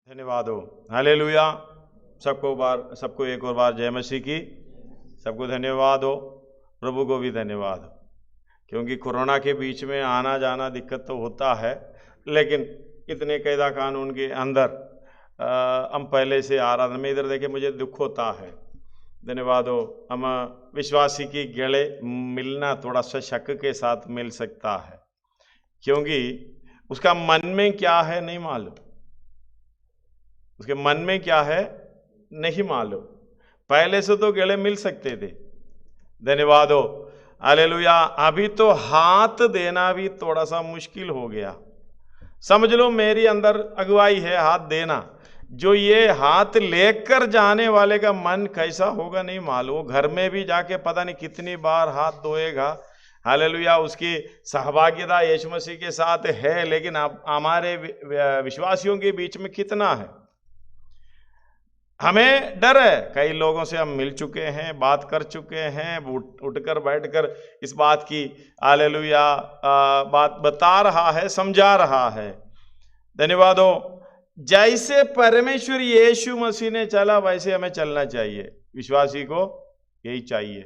धन्यवाद हो। हालेलुया। सबको एक और बार जय मसीह की। सबको धन्यवाद हो। प्रभु को भी धन्यवाद हो, क्योंकि कोरोना के बीच में आना जाना दिक्कत तो होता है, लेकिन इतने कायदा कानून के अंदर हम पहले से आराधना में इधर देखे मुझे दुख होता है। धन्यवाद हो। हम विश्वासी की गले मिलना थोड़ा सा शक के साथ मिल सकता है, क्योंकि उसका मन में क्या है नहीं मालूम। उसके मन में क्या है नहीं मालूम। पहले से तो गले मिल सकते थे। धन्यवाद हो। हालेलुया। अभी तो हाथ देना भी थोड़ा सा मुश्किल हो गया। समझ लो मेरी अंदर अगुवाई है हाथ देना। जो ये हाथ लेकर जाने वाले का मन कैसा होगा नहीं मालूम। घर में भी जाके पता नहीं कितनी बार हाथ धोएगा। हालेलुया। उसकी सहभागिता यीशु मसीह के साथ है, लेकिन अब हमारे विश्वासियों के बीच में कितना है। हमें डर है। कई लोगों से हम मिल चुके हैं, बात कर चुके हैं, उठकर बैठकर इस बात की हालेलुया बात बता रहा है, समझा रहा है। धन्यवाद हो। जैसे परमेश्वर यीशु मसीह ने चला वैसे हमें चलना चाहिए। विश्वासी को यही चाहिए।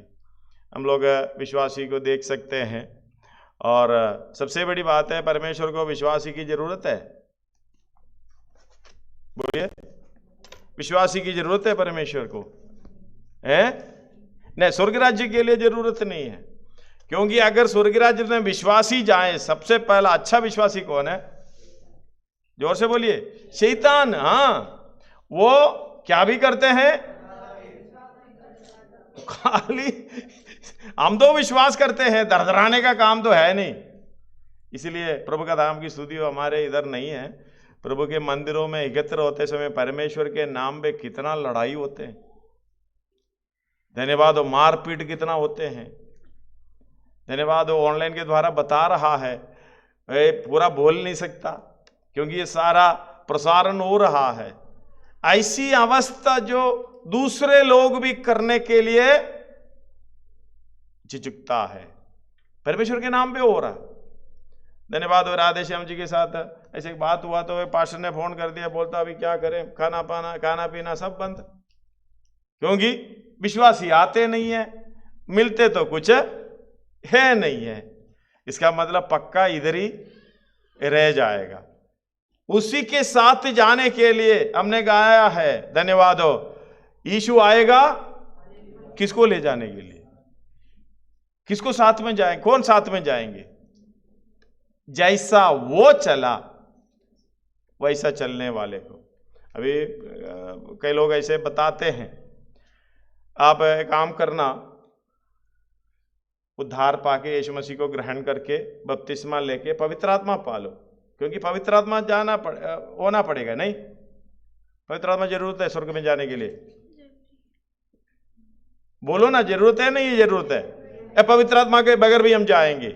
हम लोग विश्वासी को देख सकते हैं, और सबसे बड़ी बात है परमेश्वर को विश्वासी की जरूरत है। बोलिए, विश्वासी की जरूरत है परमेश्वर को, है नहीं। स्वर्ग राज्य के लिए जरूरत नहीं है, क्योंकि अगर स्वर्ग राज्य में विश्वासी जाए, सबसे पहला अच्छा विश्वासी कौन है? जोर से बोलिए, शैतान। हाँ, वो क्या भी करते हैं खाली हम तो विश्वास करते हैं, दरदराने का काम तो है नहीं। इसलिए प्रभु का धाम की स्तुति हमारे इधर नहीं है। प्रभु के मंदिरों में एकत्र होते समय परमेश्वर के नाम पे कितना लड़ाई होते हैं। धन्यवाद हो। मारपीट कितना होते हैं। धन्यवाद हो। ऑनलाइन के द्वारा बता रहा है, पूरा बोल नहीं सकता क्योंकि ये सारा प्रसारण हो रहा है। ऐसी अवस्था जो दूसरे लोग भी करने के लिए झिझकता है, परमेश्वर के नाम पे हो रहा है। धन्यवाद हो। राधे श्याम जी के साथ ऐसे एक बात हुआ तो पास्टर ने फोन कर दिया, बोलता अभी क्या करें, खाना पीना सब बंद, क्योंकि विश्वासी आते नहीं है, मिलते तो कुछ है नहीं है। इसका मतलब पक्का इधर ही रह जाएगा। उसी के साथ जाने के लिए हमने गाया है। धन्यवाद हो। यीशु आएगा किसको ले जाने के लिए? किसको साथ में जाएंगे? कौन साथ में जाएंगे? जैसा वो चला वैसा चलने वाले को। अभी कई लोग ऐसे बताते हैं, आप एक काम करना, उद्धार पाके यीशु मसीह को ग्रहण करके बपतिस्मा लेके पवित्र आत्मा पालो, क्योंकि पवित्र आत्मा होना पड़ेगा। नहीं, पवित्र आत्मा जरूरत है स्वर्ग में जाने के लिए। बोलो ना, जरूरत है नहीं? जरूरत है। पवित्र आत्मा के बगैर भी हम जाएंगे।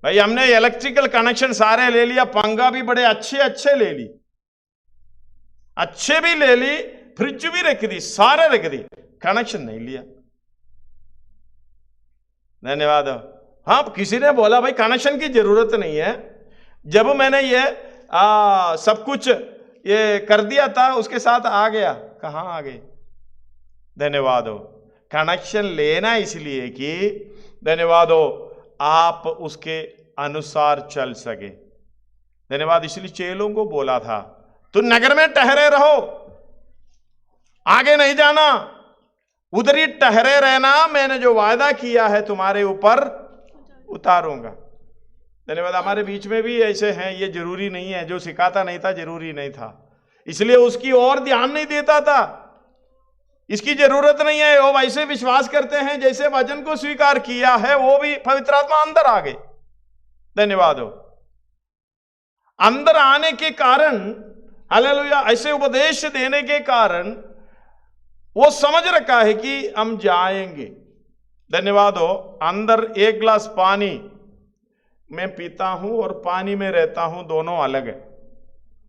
भाई हमने इलेक्ट्रिकल कनेक्शन सारे ले लिया, पंगा भी बड़े अच्छे ले ली, अच्छे भी ले ली, फ्रिज भी रख दी, सारे रख दी, कनेक्शन नहीं लिया। धन्यवाद। हाँ, किसी ने बोला भाई कनेक्शन की जरूरत नहीं है। जब मैंने ये सब कुछ ये कर दिया था, उसके साथ आ गया। कहाँ आ गए? धन्यवाद हो। कनेक्शन लेना इसलिए कि धन्यवाद हो आप उसके अनुसार चल सके। धन्यवाद। इसलिए चेलों को बोला था, तुम नगर में ठहरे रहो, आगे नहीं जाना, उधर ही ठहरे रहना, मैंने जो वायदा किया है तुम्हारे ऊपर उतारूंगा। धन्यवाद। हमारे बीच में भी ऐसे हैं, ये जरूरी नहीं है, जो सिखाता नहीं था जरूरी नहीं था, इसलिए उसकी ओर ध्यान नहीं देता था। इसकी जरूरत नहीं है। वो वैसे विश्वास करते हैं जैसे वचन को स्वीकार किया है, वो भी पवित्र आत्मा अंदर आ गए। धन्यवाद हो। अंदर आने के कारण, हालेलुया, ऐसे उपदेश देने के कारण वो समझ रखा है कि हम जाएंगे। धन्यवाद हो। अंदर एक गिलास पानी मैं पीता हूं और पानी में रहता हूं, दोनों अलग है।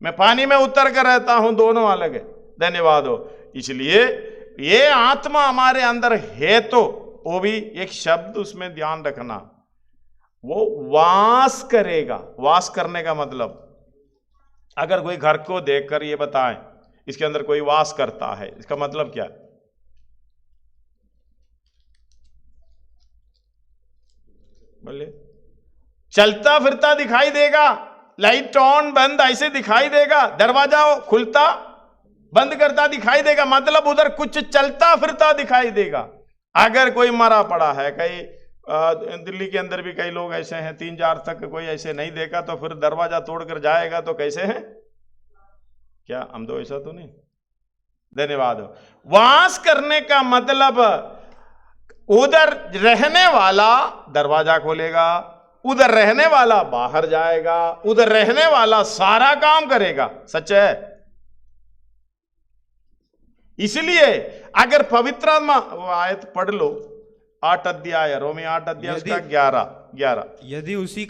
मैं पानी में उतर कर रहता हूं, दोनों अलग है। धन्यवाद हो। इसलिए ये आत्मा हमारे अंदर है, तो वो भी एक शब्द उसमें ध्यान रखना, वो वास करेगा। वास करने का मतलब अगर कोई घर को देखकर ये बताएं इसके अंदर कोई वास करता है, इसका मतलब क्या है? बोलिए। चलता फिरता दिखाई देगा, लाइट ऑन बंद ऐसे दिखाई देगा, दरवाजा खुलता बंद करता दिखाई देगा, मतलब उधर कुछ चलता फिरता दिखाई देगा। अगर कोई मरा पड़ा है, कई दिल्ली के अंदर भी कई लोग ऐसे हैं, 3-4 तक कोई ऐसे नहीं देखा तो फिर दरवाजा तोड़कर जाएगा तो कैसे है? क्या हम तो ऐसा तो नहीं। धन्यवाद। वास करने का मतलब उधर रहने वाला दरवाजा खोलेगा, उधर रहने वाला बाहर जाएगा, उधर रहने वाला सारा काम करेगा। सच है। इसलिए अगर पवित्र आत्मा, वो आयत पढ़ लो, 8 अध्याय, रोमी 8 अध्याय उसका 11। यदि उसी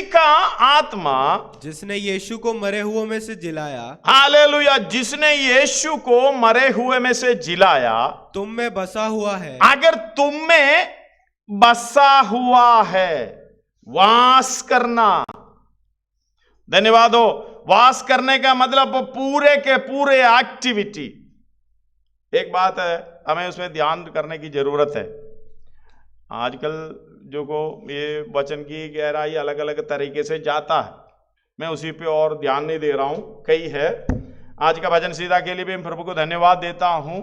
का आत्मा जिसने यीशु को मरे हुओं में से जिलाया, हालेलुया, जिसने यीशु को मरे हुए में से जिलाया, तुम में बसा हुआ है, अगर तुम में बसा हुआ है, वास करना। धन्यवाद हो। वास करने का मतलब पूरे के पूरे एक्टिविटी। एक बात है, हमें उसमें ध्यान करने की जरूरत है। आजकल जो को ये वचन की गहराई अलग अलग तरीके से जाता है, मैं उसी पे और ध्यान नहीं दे रहा हूं। कई है। आज का भजन सीधा के लिए भी मैं प्रभु को धन्यवाद देता हूं।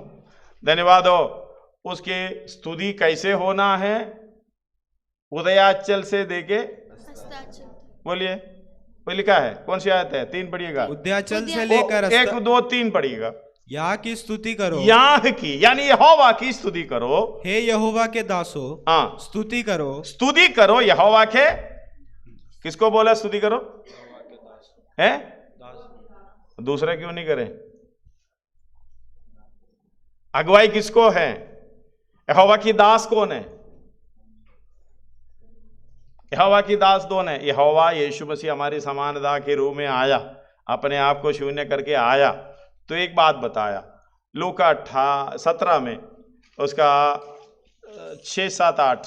धन्यवाद हो। उसके स्तुति कैसे होना है? उदयाचल से देके बोलिए, वो लिखा है, कौन सी आयत है? 3 पढ़िएगा। उदयाचल से लेकर 1, 2, 3 पढ़िएगा। यहाँ की स्तुति करो, यहाँ की यानी यहोवा की स्तुति करो। हे यहोवा के दासो, हाँ, स्तुति करो, स्तुति करो यहोवा के। किसको बोला स्तुति करो? है दूसरे क्यों नहीं करें? अगुवाई किसको है? यहोवा की दास कौन है? यहोवा की दास कौन है? यहोवा यीशु मसीह हमारी समानता के रूप में आया, अपने आप को शून्य करके आया। तो एक बात बताया लूका 17 में उसका 6, 7, 8।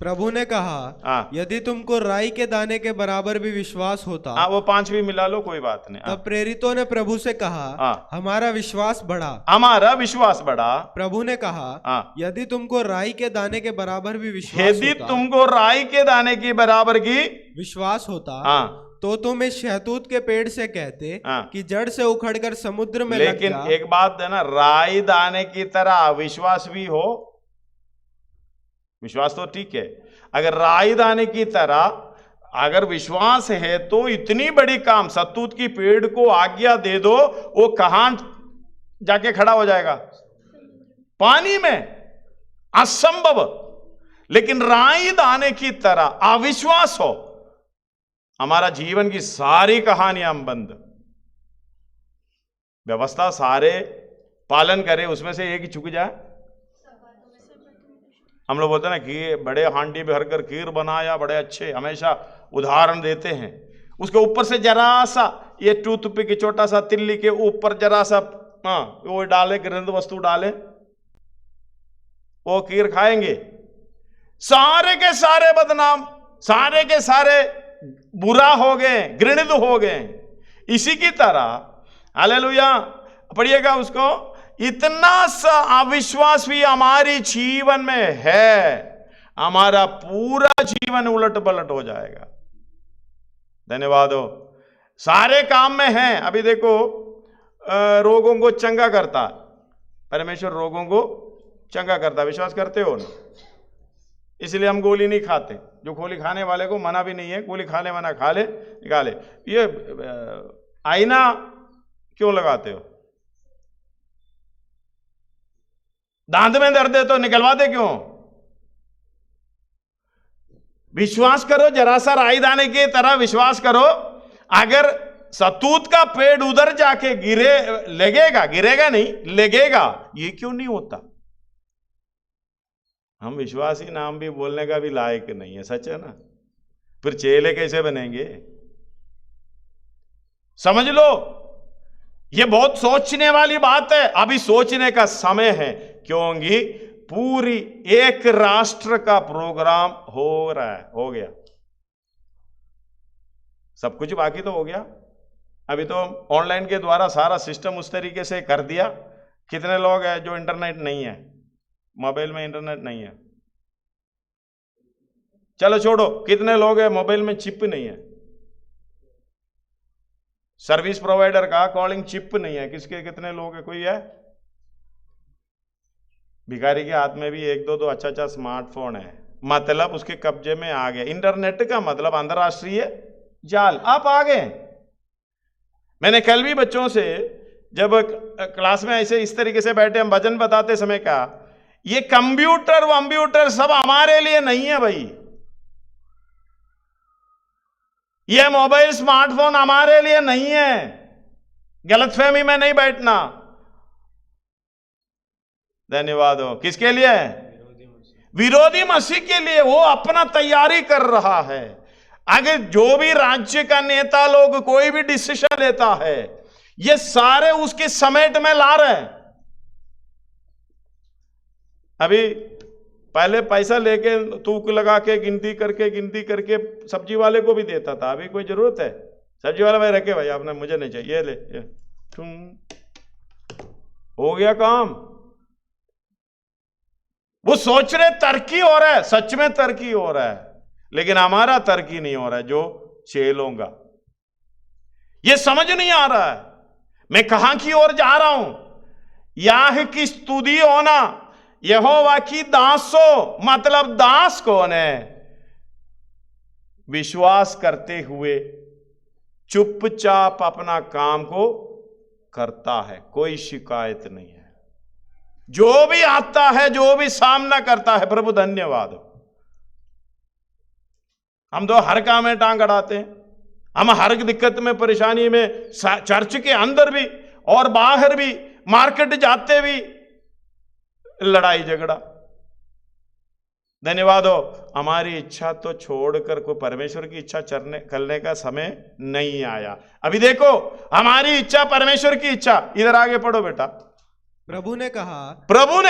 प्रभु ने कहा, यदि तुमको राई के दाने के बराबर भी विश्वास होता। वो 5 भी मिला लो, कोई बात नहीं। तब प्रेरितों ने प्रभु से कहा, हमारा विश्वास बढ़ा। हमारा विश्वास बढ़ा। प्रभु ने कहा, यदि तुमको राई के दाने के बराबर भी विश्वास यदि तुमको राई के दाने के बराबर की विश्वास होता, तो तुम इस शहतूत के पेड़ से कहते कि जड़ से उखड़कर समुद्र में लग जा। लेकिन एक बात है ना, राई दाने की तरह विश्वास भी हो। विश्वास तो ठीक है, अगर राई दाने की तरह अगर विश्वास है तो इतनी बड़ी काम, शहतूत की पेड़ को आज्ञा दे दो, वो कहां जाके खड़ा हो जाएगा? पानी में। असंभव। लेकिन राई दाने की तरह अविश्वास हो, हमारा जीवन की सारी कहानियां बंद। व्यवस्था सारे पालन करे, उसमें से एक ही चुक जाए। हम लोग बोलते हैं ना कि बड़े हांडी में भरकर खीर बनाया, बड़े अच्छे, हमेशा उदाहरण देते हैं। उसके ऊपर से जरा सा ये टूथपिक की छोटा सा तिल्ली के ऊपर जरा सा वो डाले, गंध वस्तु डाले, वो खीर खाएंगे। सारे के सारे बदनाम, सारे के सारे बुरा हो गए, घृणित हो गए। इसी की तरह हालेलुया पढ़िएगा उसको, इतना सा अविश्वास भी हमारी जीवन में है, हमारा पूरा जीवन उलट पलट हो जाएगा। धन्यवाद हो। सारे काम में है। अभी देखो रोगों को चंगा करता, परमेश्वर रोगों को चंगा करता, विश्वास करते हो ना? इसलिए हम गोली नहीं खाते। जो गोली खाने वाले को मना भी नहीं है, गोली खाने मना, खा ले, निकाले। ये आईना क्यों लगाते हो? दांत में दर्द है तो निकलवाते क्यों? विश्वास करो, जरा सा राई दाने की तरह विश्वास करो। अगर शहतूत का पेड़ उधर जाके गिरे, लगेगा, गिरेगा नहीं, लगेगा। ये क्यों नहीं होता? हम विश्वासी नाम भी बोलने का भी लायक नहीं है। सच है ना? फिर चेले कैसे बनेंगे? समझ लो, ये बहुत सोचने वाली बात है। अभी सोचने का समय है, क्योंकि पूरी एक राष्ट्र का प्रोग्राम हो रहा है, हो गया। सब कुछ बाकी तो हो गया। अभी तो ऑनलाइन के द्वारा सारा सिस्टम उस तरीके से कर दिया। कितने लोग हैं जो इंटरनेट नहीं है, मोबाइल में इंटरनेट नहीं है? चलो छोड़ो, कितने लोग हैं मोबाइल में चिप नहीं है? सर्विस प्रोवाइडर का कॉलिंग चिप नहीं है, किसके कितने लोग हैं? कोई है? भिखारी के हाथ में भी एक दो अच्छा स्मार्टफोन है, मतलब उसके कब्जे में आ गया। इंटरनेट का मतलब अंतरराष्ट्रीय जाल, आप आ गए। मैंने कल भी बच्चों से जब क्लास में ऐसे इस तरीके से बैठे हम भजन बताते समय कहा, ये कंप्यूटर सब हमारे लिए नहीं है भाई। ये मोबाइल स्मार्टफोन हमारे लिए नहीं है। गलतफहमी में नहीं बैठना। धन्यवाद हो। किसके लिए? विरोधी मसीह के लिए। वो अपना तैयारी कर रहा है। अगर जो भी राज्य का नेता लोग कोई भी डिसीजन लेता है, ये सारे उसके समेट में ला रहे हैं। अभी पहले पैसा लेके तूक लगा के गिनती करके सब्जी वाले को भी देता था। अभी कोई जरूरत है? सब्जी वाला भाई रखे, भाई आपने, मुझे नहीं चाहिए, ये ले, ये हो गया काम। वो सोच रहे तरक्की हो रहा है, सच में तरक्की हो रहा है, लेकिन हमारा तरक्की नहीं हो रहा है जो चेलों का। ये समझ नहीं आ रहा है मैं कहां की ओर जा रहा हूं। याह की स्तुति होना, यहोवा की दासो, मतलब दास कौन है? विश्वास करते हुए चुपचाप अपना काम को करता है, कोई शिकायत नहीं है। जो भी आता है, जो भी सामना करता है, प्रभु धन्यवाद हो। हम तो हर काम में टांग अड़ाते हैं, हम हर दिक्कत में, परेशानी में, चर्च के अंदर भी और बाहर भी, मार्केट जाते भी लड़ाई झगड़ा। धन्यवाद हो। हमारी इच्छा तो छोड़कर कोई परमेश्वर की इच्छा करने का समय नहीं आया। अभी देखो, हमारी इच्छा परमेश्वर की इच्छा। इधर आगे पढ़ो बेटा। प्रभु ने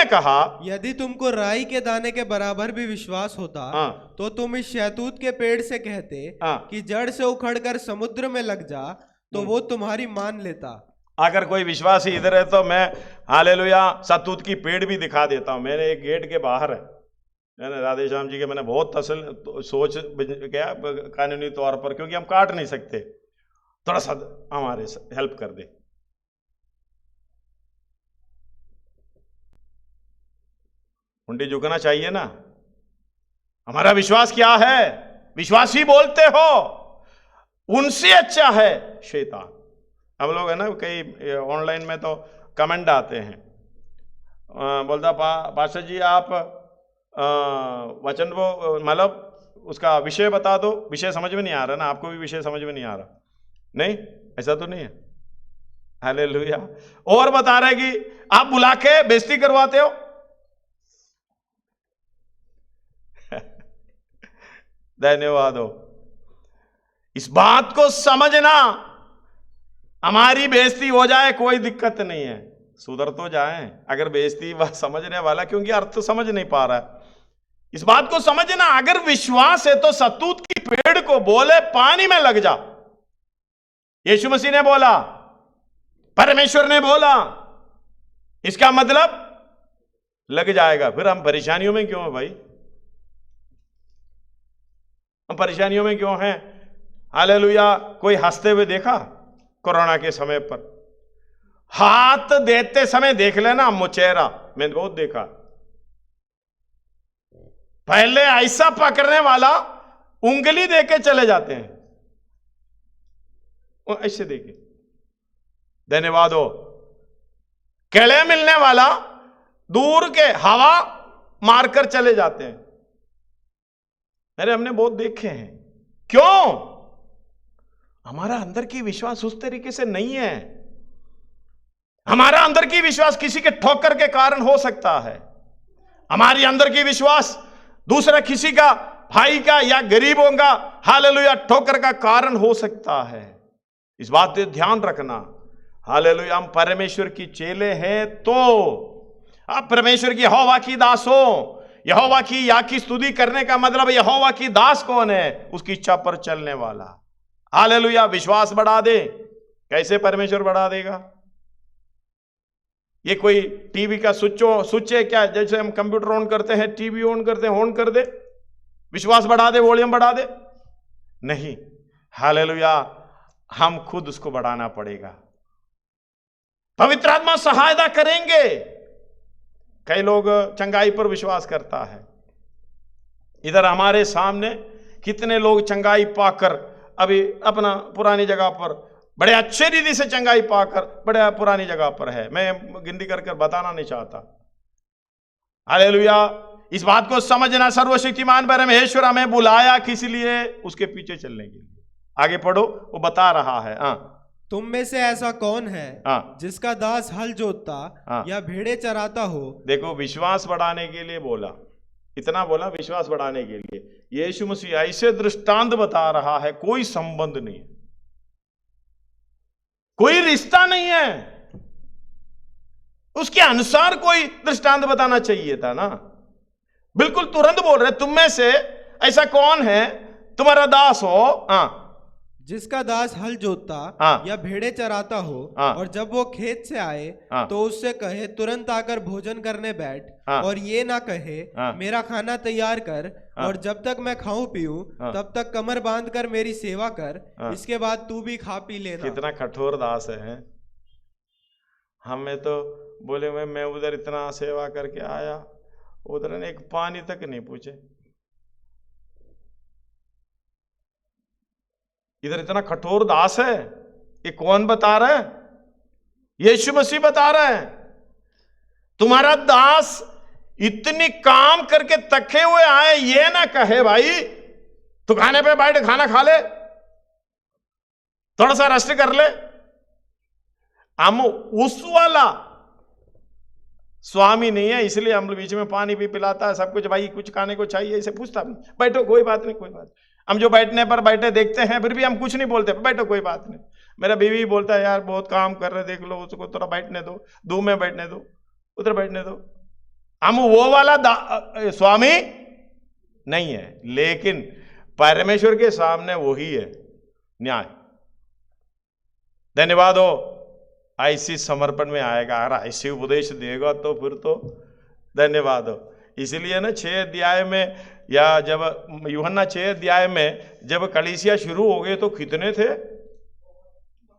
कहा, यदि तुमको राई के दाने के बराबर भी विश्वास होता, तो तुम इस शहतूत के पेड़ से कहते कि जड़ से उखड़कर समुद्र में लग जा, तो वो तुम्हारी मान लेता। अगर कोई विश्वासी इधर है तो मैं हालेलुया शहतूत की पेड़ भी दिखा देता हूं। मेरे एक गेट के बाहर है, मैंने राधे श्याम जी के, मैंने बहुत सोच किया कानूनी तौर पर, क्योंकि हम काट नहीं सकते, थोड़ा सा हमारे हेल्प कर दे। मुंडी झुकना चाहिए ना। हमारा विश्वास क्या है? विश्वासी बोलते हो, उनसे अच्छा है शैतान। हम लोग है ना, कई ऑनलाइन में तो कमेंट आते हैं, बोलता पास्टर जी आप वचन वो, मतलब उसका विषय बता दो। विषय समझ में नहीं आ रहा ना, आपको भी विषय समझ में नहीं आ रहा? नहीं, ऐसा तो नहीं है। हालेलुया। और बता रहे कि आप बुला के बेइज्जती करवाते हो। धन्यवाद हो। इस बात को समझना, हमारी बेइज्जती हो जाए कोई दिक्कत नहीं है, सुधर तो जाए। अगर बेइज्जती वह समझने वाला, क्योंकि अर्थ तो समझ नहीं पा रहा है, इस बात को समझना। अगर विश्वास है तो शहतूत की पेड़ को बोले पानी में लग जा। यीशु मसीह ने बोला, परमेश्वर ने बोला, इसका मतलब लग जाएगा। फिर हम परेशानियों में क्यों है भाई? हम परेशानियों में क्यों हैं? हालेलुया। कोई हंसते हुए देखा कोरोना के समय पर? हाथ देते समय देख लेना मुचेरा, मैंने बहुत देखा। पहले ऐसा पकड़ने वाला उंगली देके चले जाते हैं, ऐसे देखे। धन्यवाद हो। केले मिलने वाला दूर के हवा मारकर चले जाते हैं। अरे हमने बहुत देखे हैं। क्यों? हमारा अंदर की विश्वास उस तरीके से नहीं है। हमारा अंदर की विश्वास किसी के ठोकर के कारण हो सकता है। हमारी अंदर की विश्वास दूसरा किसी का, भाई का या गरीबों का हालेलुया ठोकर का कारण हो सकता है। इस बात पे ध्यान रखना। हालेलुया। हम परमेश्वर की चेले हैं तो आप परमेश्वर की यहोवा की दास हो। यहोवा की या की स्तुति करने का मतलब यहोवा की दास कौन है? उसकी इच्छा पर चलने वाला। हालेलुया। विश्वास बढ़ा दे। कैसे परमेश्वर बढ़ा देगा? ये कोई टीवी का स्विच है क्या? जैसे हम कंप्यूटर ऑन करते हैं, टीवी ऑन करते हैं, ऑन कर दे, विश्वास बढ़ा दे, वॉल्यूम बढ़ा दे? नहीं। हालेलुया। हम खुद उसको बढ़ाना पड़ेगा। पवित्र आत्मा सहायता करेंगे। कई लोग चंगाई पर विश्वास करता है। इधर हमारे सामने कितने लोग चंगाई पाकर अभी अपना पुरानी जगह पर बड़े अच्छे रीति से चंगाई पाकर बड़े पुरानी जगह पर है। मैं गिनती कर बताना नहीं चाहता। हालेलुया। इस बात को समझना, सर्वशक्तिमान परमेश्वर हमें बुलाया किस लिए? उसके पीछे चलने के लिए। आगे पढ़ो, वो बता रहा है। तुम में से ऐसा कौन है जिसका दास हल जोतता या भेड़े चराता हो? देखो, विश्वास बढ़ाने के लिए बोला, इतना बोला विश्वास बढ़ाने के लिए। यीशु मसीह ऐसे दृष्टांत बता रहा है, कोई संबंध नहीं है, कोई रिश्ता नहीं है, उसके अनुसार कोई दृष्टांत बताना चाहिए था ना। बिल्कुल तुरंत बोल रहे, तुम में से ऐसा कौन है तुम्हारा दास हो जिसका दास हल जोतता या भेड़े चराता हो और जब वो खेत से आए तो उससे कहे तुरंत आकर भोजन करने बैठ, और ये ना कहे मेरा खाना तैयार कर और जब तक मैं खाऊं पीऊं तब तक कमर बांध कर मेरी सेवा कर, इसके बाद तू भी खा पी लेना। कितना कठोर दास है। हमें तो बोले मैं उधर इतना सेवा करके आया, उधर ने एक पानी तक नहीं पूछे। इधर इतना कठोर दास है। ये कौन बता रहा है? यीशु मसीह बता रहा है। तुम्हारा दास इतनी काम करके थके हुए आए, ये ना कहे भाई तू खाने पे बैठ, खाना खा ले, थोड़ा सा रेस्ट कर ले। हम उस वाला स्वामी नहीं है, इसलिए हम बीच में पानी भी पिलाता है, सब कुछ। भाई कुछ खाने को चाहिए, इसे पूछता बैठो, कोई बात नहीं, कोई बात। हम जो बैठने पर बैठे देखते हैं, फिर भी हम कुछ नहीं बोलते, बैठो कोई बात नहीं। मेरा बीवी बोलता है यार बहुत काम कर रहे, देख लो उसको थोड़ा बैठने दो, धूप में बैठने दो, उधर बैठने दो। हम वो वाला स्वामी नहीं है, लेकिन परमेश्वर के सामने वही है न्याय। धन्यवाद हो, ऐसी समर्पण में आएगा, अगर ऐसी उपदेश देगा तो फिर तो धन्यवाद हो। इसलिए ना 6 अध्याय में, या जब यूहन्ना 6 अध्याय में जब कलीसिया शुरू हो गए तो कितने थे?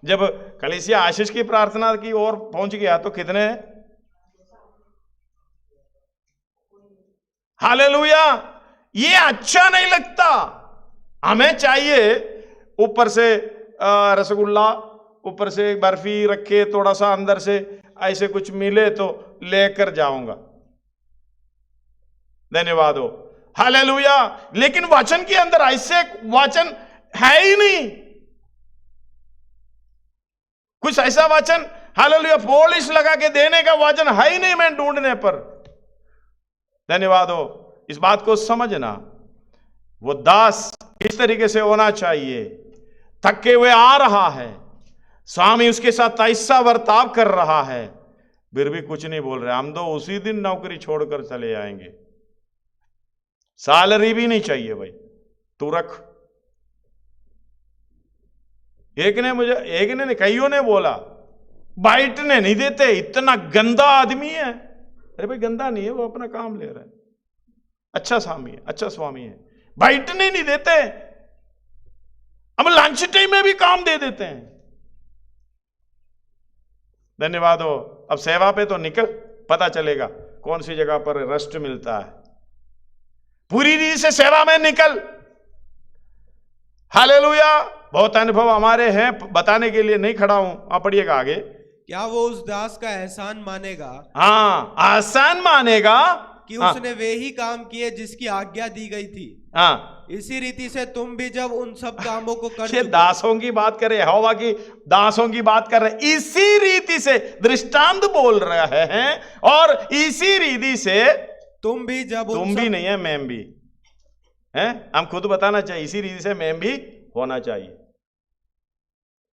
जब कलीसिया आशीष की प्रार्थना की ओर पहुंच गया तो कितने? हालेलुया। ये अच्छा नहीं लगता। हमें चाहिए ऊपर से रसगुल्ला, ऊपर से बर्फी रखे, थोड़ा सा अंदर से ऐसे कुछ मिले तो लेकर जाऊंगा। धन्यवाद हो, हालेलुया। लेकिन वचन के अंदर ऐसे वचन है ही नहीं। कुछ ऐसा वचन, हालेलुया, पॉलिश लगा के देने का वचन है ही नहीं मैं ढूंढने पर। धन्यवाद हो। इस बात को समझना, वो दास किस तरीके से होना चाहिए। थके हुए आ रहा है, स्वामी उसके साथ ऐसा बर्ताव कर रहा है, फिर भी कुछ नहीं बोल रहे। हम तो उसी दिन नौकरी छोड़कर चले आएंगे, सैलरी भी नहीं चाहिए भाई, तू रख। एक ने कईयों ने बोला बैठने नहीं देते, इतना गंदा आदमी है। अरे भाई गंदा नहीं है, वो अपना काम ले रहा है, अच्छा स्वामी है, अच्छा स्वामी है, बैठने नहीं देते। हम लंच टाइम में भी काम दे देते हैं। धन्यवाद हो। अब सेवा पे तो निकल, पता चलेगा कौन सी जगह पर रेस्ट मिलता है। पूरी रीति से सेवा में निकल। हालेलुया। बहुत अनुभव हमारे हैं, बताने के लिए नहीं खड़ा हूं। आप पढ़िएगा आगे। क्या वो उस दास का एहसान मानेगा? हाँ, एहसान मानेगा कि उसने वे ही काम किए जिसकी आज्ञा दी गई थी। हाँ, इसी रीति से तुम भी जब उन सब कामों को कर ये दासों की बात कर रहे, यहोवा की दासों की बात कर रहे। इसी रीति से दृष्टांत बोल रहे हैं, और इसी रीति से तुम भी जब तुम भी नहीं है, मैं भी है। हम खुद बताना चाहिए, इसी रीति से मैं भी होना चाहिए।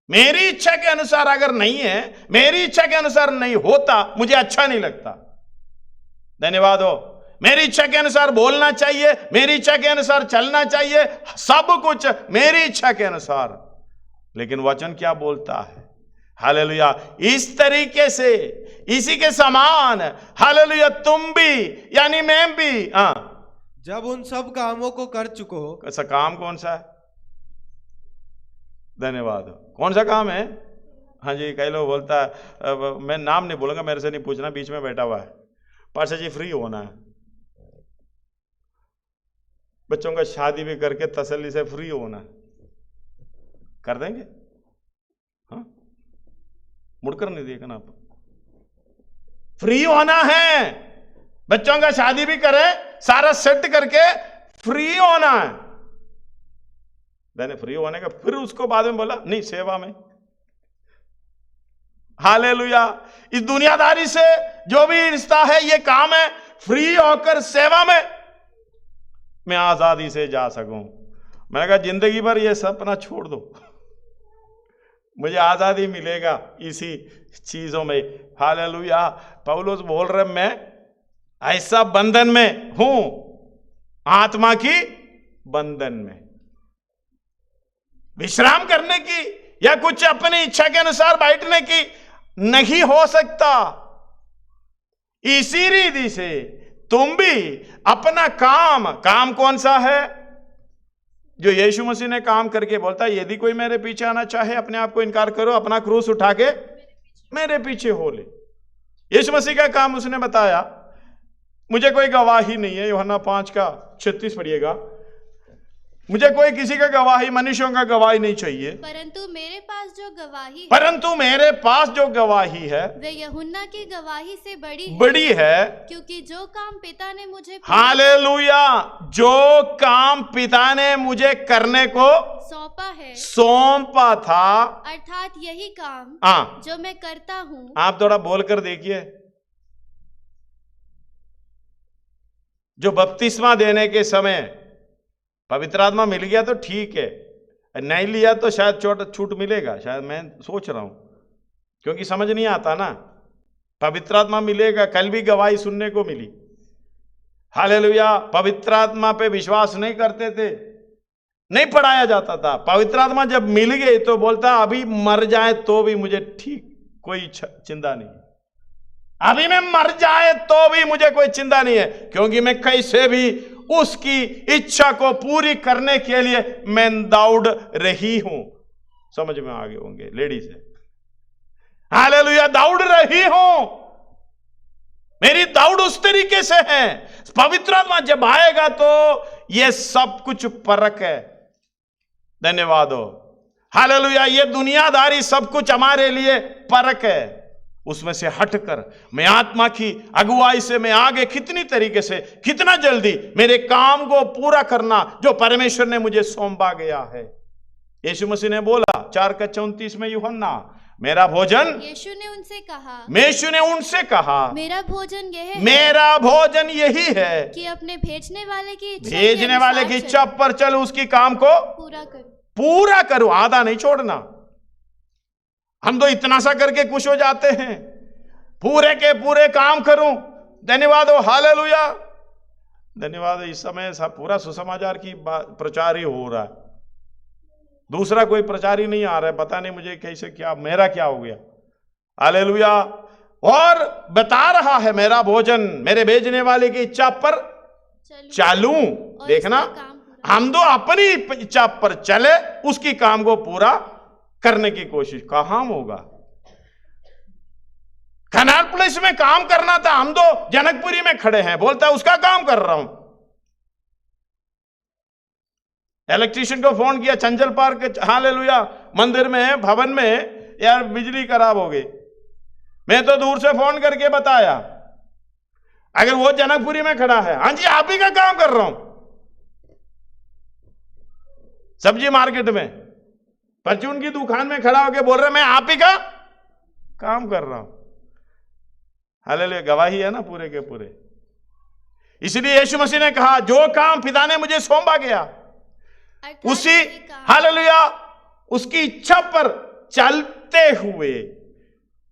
मेरी इच्छा के अनुसार अगर नहीं है, मेरी इच्छा के अनुसार नहीं होता, मुझे अच्छा नहीं लगता। धन्यवाद हो। मेरी इच्छा के अनुसार बोलना चाहिए, मेरी इच्छा के अनुसार चलना चाहिए, सब कुछ मेरी इच्छा के अनुसार। लेकिन वचन क्या बोलता है? हालेलुया। इस तरीके से, इसी के समान, हालेलुया, तुम भी यानी मैं भी, जब उन सब कामों को कर चुको। ऐसा काम कौन सा है? धन्यवाद। कौन सा काम है? हाँ जी, कई लोग बोलता है, मैं नाम नहीं बोलूंगा, मेरे से नहीं पूछना, बीच में बैठा हुआ है, पाशा जी फ्री होना है, बच्चों का शादी भी करके तसल्ली से फ्री होना है, कर देंगे? हाँ, मुड़कर नहीं देखना आप, फ्री होना है, बच्चों का शादी भी करे, सारा सेट करके फ्री होना है। मैंने फ्री होने का फिर उसको बाद में बोला नहीं, सेवा में। हालेलुया। इस दुनियादारी से जो भी रिश्ता है, ये काम है फ्री होकर सेवा में मैं आजादी से जा सकूं। मैंने कहा जिंदगी भर ये सपना छोड़ दो, मुझे आजादी मिलेगा इसी चीजों में। हालेलुया। पौलुस बोल रहे मैं ऐसा बंधन में हूं, आत्मा की बंधन में, विश्राम करने की या कुछ अपनी इच्छा के अनुसार बैठने की नहीं हो सकता। इसी रीति से तुम भी अपना काम कौन सा है? जो यीशु मसीह ने काम करके बोलता है, यदि कोई मेरे पीछे आना चाहे अपने आप को इनकार करो, अपना क्रूस उठा के मेरे पीछे हो ले। यीशु मसीह का काम उसने बताया। मुझे कोई गवाही नहीं है, यूहन्ना 5:36 पढ़िएगा। मुझे कोई किसी का गवाही, मनुष्यों का गवाही नहीं चाहिए, परंतु मेरे पास जो गवाही है वे यूहन्ना की गवाही से बड़ी है, क्योंकि जो काम पिता ने मुझे, हालेलुया, जो काम पिता ने मुझे करने को सौंपा था, अर्थात यही काम जो मैं करता हूं। आप थोड़ा बोलकर देखिए। जो बपतिस्मा देने के समय पवित्र आत्मा मिल गया तो ठीक है, नहीं लिया तो शायद छूट मिलेगा, शायद मैं सोच रहा हूं, क्योंकि समझ नहीं आता ना। पवित्र आत्मा मिलेगा, कल भी गवाही सुनने को मिली। हालेलुया। पवित्र आत्मा पे विश्वास नहीं करते थे, नहीं पढ़ाया जाता था। पवित्र आत्मा जब मिल गई तो बोलता अभी मर जाए तो भी मुझे ठीक, कोई चिंता नहीं, अभी मैं मर जाए तो भी मुझे कोई चिंता नहीं है, क्योंकि मैं कैसे भी उसकी इच्छा को पूरी करने के लिए मैं दौड़ रही हूं। समझ में आ गए होंगे लेडीज है। हालेलुया। दौड़ रही हूं, मेरी दौड़ उस तरीके से है। पवित्र आत्मा जब आएगा तो यह सब कुछ परख है। धन्यवाद हो। हालेलुया। यह दुनियादारी सब कुछ हमारे लिए परख है। उसमें से हटकर मैं आत्मा की अगुवाई से मैं आगे कितनी तरीके से, कितना जल्दी मेरे काम को पूरा करना जो परमेश्वर ने मुझे सौंपा गया है। यीशु मसीह ने बोला 4:34 में, यूहन्ना, मेरा भोजन, यीशु ने उनसे कहा, मेरा भोजन यही है कि अपने भेजने वाले की इच्छा पर चल, उसकी काम को पूरा करूं, आधा नहीं छोड़ना। हम तो इतना सा करके खुश हो जाते हैं, पूरे के पूरे काम करूं। धन्यवाद हो। हालेलुया। धन्यवाद। इस समय सब पूरा सुसमाचार की प्रचार ही हो रहा है, दूसरा कोई प्रचार ही नहीं आ रहा है। पता नहीं मुझे कैसे, क्या मेरा क्या हो गया। हालेलुया। और बता रहा है मेरा भोजन मेरे भेजने वाले की इच्छा पर चलूं। देखना, हम तो अपनी इच्छा पर चले, उसकी काम को पूरा करने की कोशिश। कहां होगा? कनान प्लेस में काम करना था, हम तो जनकपुरी में खड़े हैं, बोलता है उसका काम कर रहा हूं। इलेक्ट्रीशियन को फोन किया चंचल पार्क, हालेलुया, मंदिर में, भवन में, यार बिजली खराब हो गई। मैं तो दूर से फोन करके बताया, अगर वो जनकपुरी में खड़ा है, हाँ जी आप ही का काम कर रहा हूं। सब्जी मार्केट में परचून की दुकान में खड़ा होकर बोल रहे मैं आप ही का काम कर रहा हूं। हालेलुया। गवाही है ना पूरे के पूरे। इसलिए यीशु मसीह ने कहा जो काम पिता ने मुझे सौंपा गया, उसी, हालेलुया, उसकी इच्छा पर चलते हुए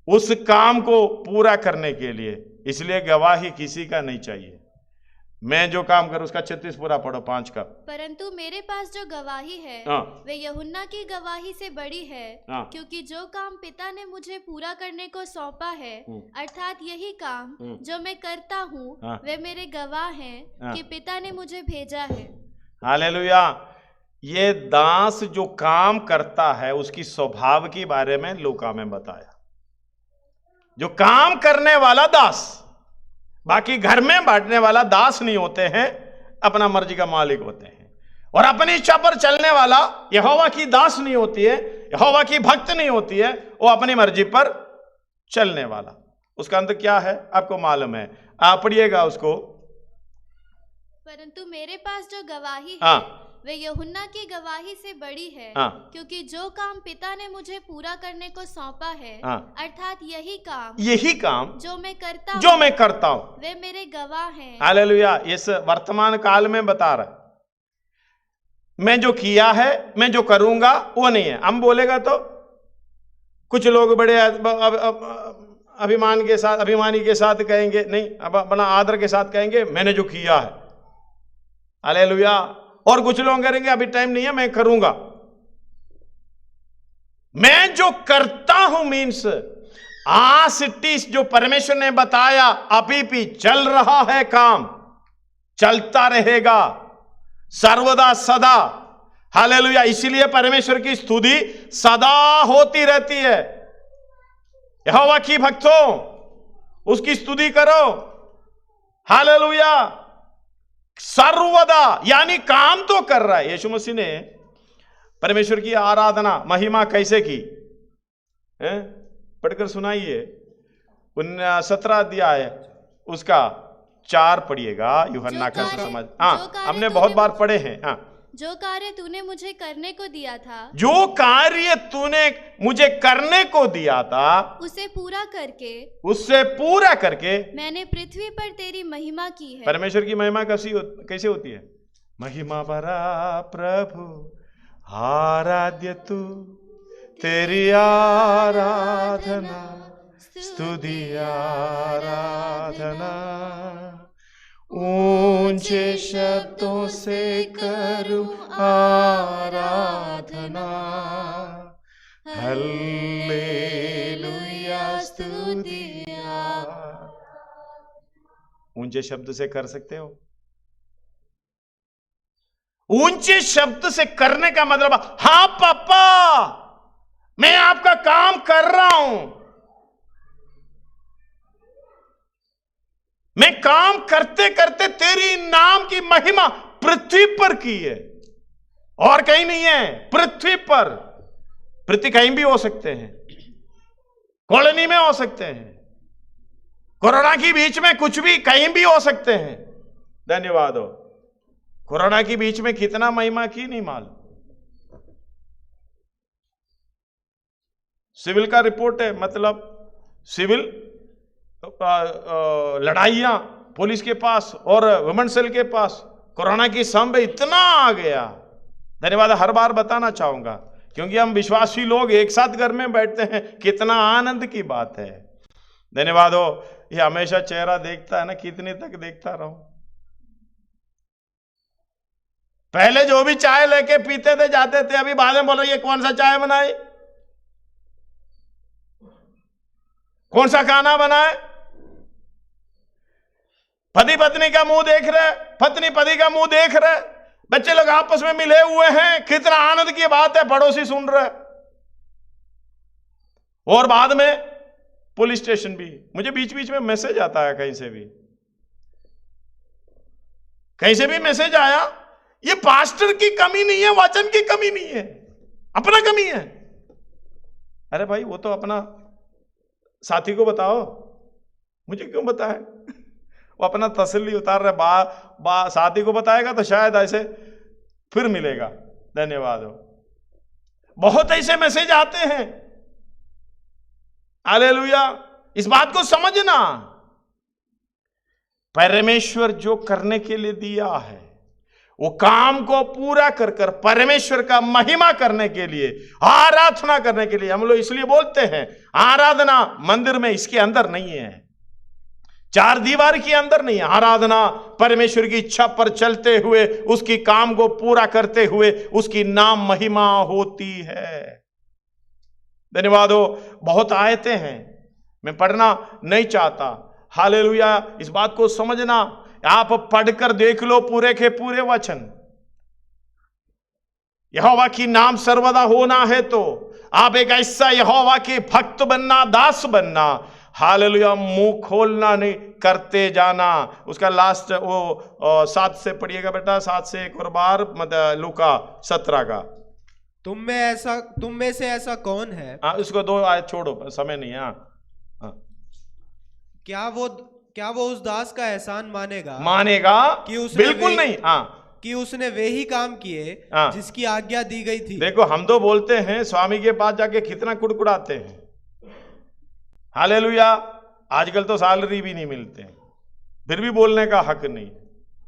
उस काम को पूरा करने के लिए। इसलिए गवाही किसी का नहीं चाहिए। मैं जो काम करूं उसका 36 पूरा पढ़ो 5 का। परंतु मेरे पास जो गवाही है वे यूहन्ना की गवाही से बड़ी है, क्योंकि जो काम पिता ने मुझे पूरा करने को सौंपा है, अर्थात यही काम जो मैं करता हूँ, वे मेरे गवाह हैं कि पिता ने मुझे भेजा है। हालेलुया। ये दास जो काम करता है उसकी स्वभाव के बारे में लूका में बताया। जो काम करने वाला दास, बाकी घर में बांटने वाला दास नहीं होते हैं, अपना मर्जी का मालिक होते हैं। और अपनी इच्छा पर चलने वाला यहोवा की दास नहीं होती है, यहोवा की भक्त नहीं होती है, वो अपनी मर्जी पर चलने वाला। उसका अंत क्या है आपको मालूम है, आप पढ़िएगा उसको। परंतु मेरे पास जो गवाही है वे यूहन्ना की गवाही से बड़ी है, क्योंकि जो काम पिता ने मुझे पूरा करने को सौंपा है, अर्थात यही काम जो मैं करता हूँ वे मेरे गवाह हैं। हालेलुया। इस वर्तमान काल में बता रहा, मैं जो किया है, मैं जो करूंगा वो नहीं है। हम बोलेगा तो कुछ लोग बड़े अभिमानी के साथ कहेंगे, नहीं, अब अपना आदर के साथ कहेंगे मैंने जो किया है। हालेलुया। और कुछ लोग करेंगे अभी टाइम नहीं है, मैं करूंगा। मैं जो करता हूं मीन्स आसिटीस जो परमेश्वर ने बताया अभी भी चल रहा है, काम चलता रहेगा सर्वदा सदा। हालेलुया। इसीलिए परमेश्वर की स्तुति सदा होती रहती है। यहोवा की भक्तों उसकी स्तुति करो। हालेलुया। सर्वदा, यानी काम तो कर रहा है। यीशु मसीह ने परमेश्वर की आराधना महिमा कैसे की, पढ़कर सुनाइए। 17 अध्याय उसका 4 पढ़िएगा, यूहन्ना का समझ। हमने बहुत बार पढ़े हैं। जो कार्य तूने मुझे करने को दिया था, जो कार्य तूने मुझे करने को दिया था, उससे पूरा करके मैंने पृथ्वी पर तेरी महिमा की है। परमेश्वर की महिमा कैसे होती है? महिमा भरा प्रभु आराध्य तू, तेरी आराधना स्तुति आराधना, ऊंचे शब्दों से करूं आराधना, हल्लेलुया स्तुतिया। ऊंचे शब्द से कर सकते हो? ऊंचे शब्द से करने का मतलब, हाँ पापा मैं आपका काम कर रहा हूं, मैं काम करते करते तेरी नाम की महिमा पृथ्वी पर की है, और कहीं नहीं है। पृथ्वी पर, पृथ्वी कहीं भी हो सकते हैं, कॉलोनी में हो सकते हैं, कोरोना की बीच में कुछ भी कहीं भी हो सकते हैं। धन्यवाद हो। कोरोना की बीच में कितना महिमा की नहीं मालूम। सिविल का रिपोर्ट है, मतलब सिविल लड़ाइयां पुलिस के पास और वुमेन सेल के पास, कोरोना की संभ इतना आ गया। धन्यवाद। हर बार बताना चाहूंगा क्योंकि हम विश्वासी लोग एक साथ घर में बैठते हैं, कितना आनंद की बात है। धन्यवाद हो। ये हमेशा चेहरा देखता है ना, कितने तक देखता रहूं। पहले जो भी चाय लेके पीते थे जाते थे, अभी बाद में बोलो ये कौन सा चाय बनाए, कौन सा खाना बनाए। पति पत्नी का मुंह देख रहे, पत्नी पति का मुंह देख रहे, बच्चे लोग आपस में मिले हुए हैं, कितना आनंद की बात है, पड़ोसी सुन रहे। और बाद में पुलिस स्टेशन भी, मुझे बीच बीच में मैसेज आता है कहीं से भी मैसेज आया। ये पास्टर की कमी नहीं है, वचन की कमी नहीं है, अपना कमी है। अरे भाई वो तो अपना साथी को बताओ, मुझे क्यों बताए? वो अपना तसल्ली उतार रहे, साथी को बताएगा तो शायद ऐसे फिर मिलेगा। धन्यवाद हो। बहुत ऐसे मैसेज आते हैं। हालेलुया। इस बात को समझना, परमेश्वर जो करने के लिए दिया है वो काम को पूरा कर कर परमेश्वर का महिमा करने के लिए, आराधना करने के लिए। हम लोग इसलिए बोलते हैं आराधना मंदिर में, इसके अंदर नहीं है। चार दीवार के अंदर नहीं, आराधना परमेश्वर की इच्छा पर चलते हुए, उसकी काम को पूरा करते हुए उसकी नाम महिमा होती है। धन्यवाद हो। बहुत आयतें हैं, मैं पढ़ना नहीं चाहता। हालेलुया। इस बात को समझना, आप पढ़कर देख लो पूरे के पूरे वचन। यहोवा की नाम सर्वदा होना है तो आप एक ऐसा यहोवा के भक्त बनना, दास बनना। हालेलुया। मुंह खोलना नहीं, करते जाना। उसका लास्ट वो 7 से पढ़िएगा बेटा, 7 से एक और बार, लूका 17 का। तुम में से ऐसा कौन है? उसको 2 आयत छोड़ो, समय नहीं है। क्या वो उस दास का एहसान मानेगा कि उसने बिल्कुल नहीं, कि उसने वे ही काम किए जिसकी आज्ञा दी गई थी। देखो, हम तो बोलते हैं, स्वामी के पास जाके कितना कुड़कुड़ाते हैं। हालेलुया। आजकल तो सैलरी भी नहीं मिलते, फिर भी बोलने का हक नहीं।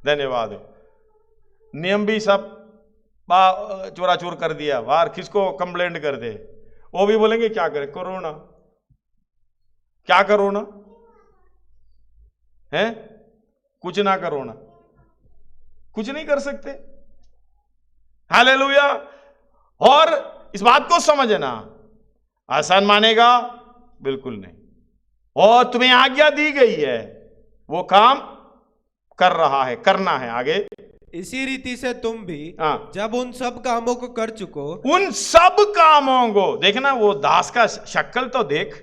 धन्यवाद। नियम भी सब चोरा चोर कर दिया। बाहर किसको कंप्लेंट कर दे, वो भी बोलेंगे क्या करे, कोरोना, क्या कोरोना है, कुछ ना कोरोना, कुछ नहीं कर सकते। हालेलुया। और इस बात को समझना, आसान मानेगा बिल्कुल नहीं। और तुम्हें आज्ञा दी गई है, वो काम कर रहा है, करना है। आगे, इसी रीति से तुम भी जब उन सब कामों को कर चुको, उन सब कामों को देखना, वो दास का शक्ल तो देख।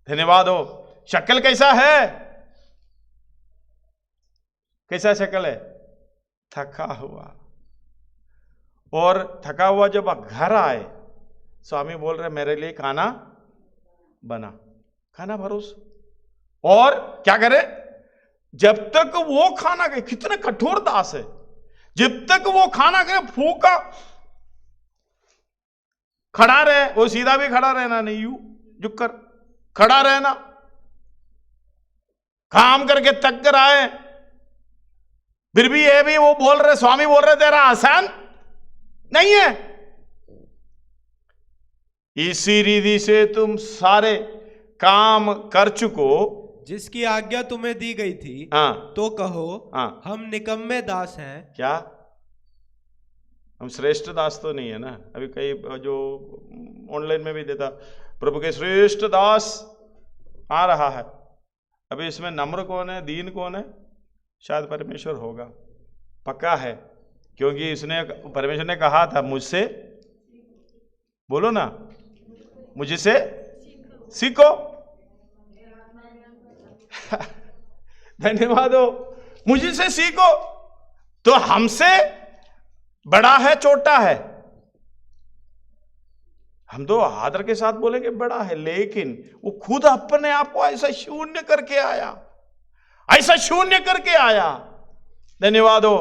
धन्यवाद हो। शक्ल कैसा है? कैसा शक्ल है? थका हुआ। और थका हुआ जब घर आए, स्वामी बोल रहे मेरे लिए खाना बना, खाना परोस। और क्या करे? जब तक वो खाना खाए, कितना कठोर दास है, जब तक वो खाना खाए फूका खड़ा रहे। वो सीधा भी खड़ा रहना नहीं, यूं झुक कर खड़ा रहना। काम करके तक कर आए, फिर भी ये भी वो बोल रहे, स्वामी बोल रहे तेरा आसान नहीं है। इसी रीति से तुम सारे काम कर चुको जिसकी आज्ञा तुम्हें दी गई थी। तो कहो, हम निकम्मे दास हैं। क्या हम श्रेष्ठ दास तो नहीं है ना? अभी कई जो ऑनलाइन में भी देता, प्रभु के श्रेष्ठ दास आ रहा है। अभी इसमें नम्र कौन है, दीन कौन है? शायद परमेश्वर होगा, पक्का है, क्योंकि इसने, परमेश्वर ने कहा था मुझसे, बोलो ना, मुझसे सीखो। धन्यवाद हो। मुझसे सीखो। तो हमसे बड़ा है, छोटा है? हम तो आदर के साथ बोलेंगे बड़ा है, लेकिन वो खुद अपने आप को ऐसा शून्य करके आया, ऐसा शून्य करके आया। धन्यवाद हो।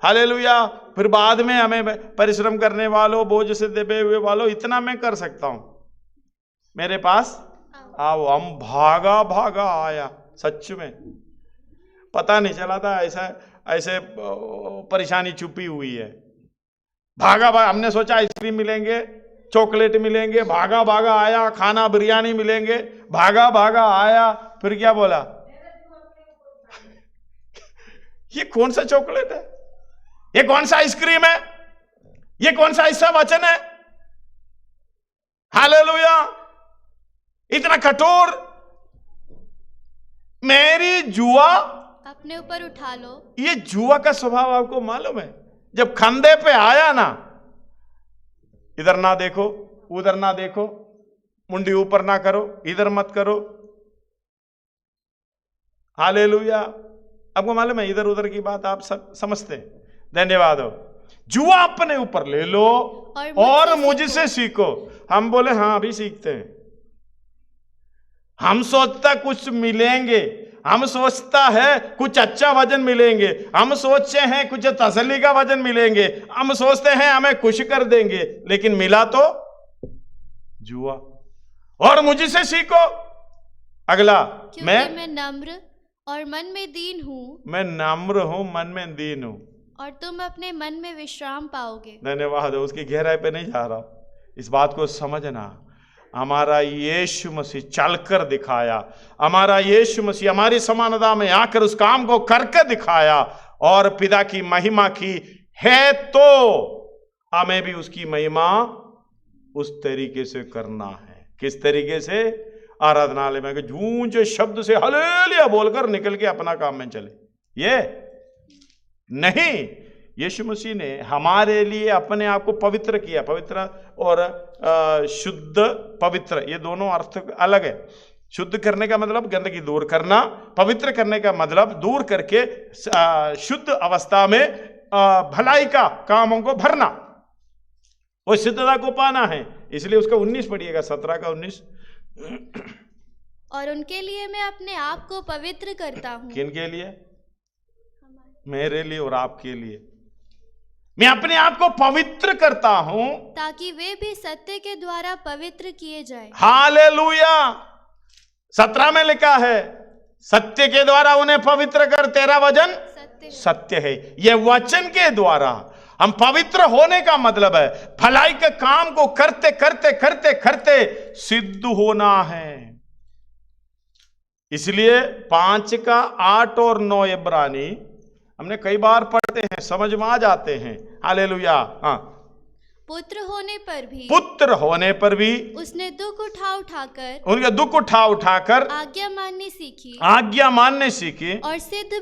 हालेलुया। फिर बाद में हमें परिश्रम करने वालों, बोझ से दबे हुए वालों, इतना मैं कर सकता हूं, मेरे पास आओ। हम भागा भागा आया, सच में पता नहीं चला था ऐसे परेशानी छुपी हुई है। भागा भागा, हमने सोचा आइसक्रीम मिलेंगे, चॉकलेट मिलेंगे, भागा भागा आया, खाना बिरयानी मिलेंगे, भागा भागा आया। फिर क्या बोला, ये कौन सा चॉकलेट है, ये कौन सा आइसक्रीम है, ये कौन सा ऐसा वचन है? हालेलुया। इतना कठोर। मेरी जुआ अपने ऊपर उठा लो। ये जुआ का स्वभाव आपको मालूम है? जब खंदे पे आया ना, इधर ना देखो, उधर ना देखो, मुंडी ऊपर ना करो, इधर मत करो। हालेलुया। आपको मालूम है, इधर उधर की बात आप सब समझते हैं। धन्यवाद हो। जुआ अपने ऊपर ले लो और मुझसे सीखो। हम बोले हाँ, अभी सीखते हैं। हम सोचता कुछ मिलेंगे, हम सोचता है कुछ अच्छा वजन मिलेंगे, हम सोचते हैं कुछ तसल्ली का वजन मिलेंगे, हम सोचते हैं हमें खुश कर देंगे, लेकिन मिला तो जुआ। और मुझसे सीखो। अगला, मैं नम्र और मन में दीन हूँ। मैं नम्र हूँ, मन में दीन हूँ, और तुम अपने मन में विश्राम पाओगे। धन्यवाद। उसकी गहराई पे नहीं जा रहा, इस बात को समझना। हमारा यीशु मसीह चलकर दिखाया, हमारा यीशु मसीह हमारी समानता में आकर उस काम को करके दिखाया और पिता की महिमा की है, तो हमें भी उसकी महिमा उस तरीके से करना है। किस तरीके से? आराधनालय में ऊंचे शब्द से हालेलुया बोलकर निकल के अपना काम में चले, ये नहीं। यीशु मसीह ने हमारे लिए अपने आप को पवित्र किया। पवित्र और शुद्ध, पवित्र ये दोनों अर्थ अलग है। शुद्ध करने का मतलब गंदगी दूर करना, पवित्र करने का मतलब दूर करके शुद्ध अवस्था में भलाई का कामों को भरना, वो सिद्धता को पाना है। इसलिए उसका 19 पढ़िएगा, 17 का 19। और उनके लिए मैं अपने आप को पवित्र करता हूँ। किन के लिए? मेरे लिए और आपके लिए। मैं अपने आप को पवित्र करता हूं ताकि वे भी सत्य के द्वारा पवित्र किए जाएं। हालेलुया। 17 में लिखा है सत्य के द्वारा उन्हें पवित्र कर, तेरा वचन सत्य है। यह वचन के द्वारा हम पवित्र होने का मतलब है भलाई के काम को करते करते करते करते सिद्ध होना है। इसलिए 5 का 8 और 9 इब्रानी हमने कई बार पढ़ते हैं, समझ में आ जाते हैं। हालेलुया। हाँ, पुत्र होने पर भी उसने दुख उठा उठाकर आज्ञा मानने सीखी और सिद्ध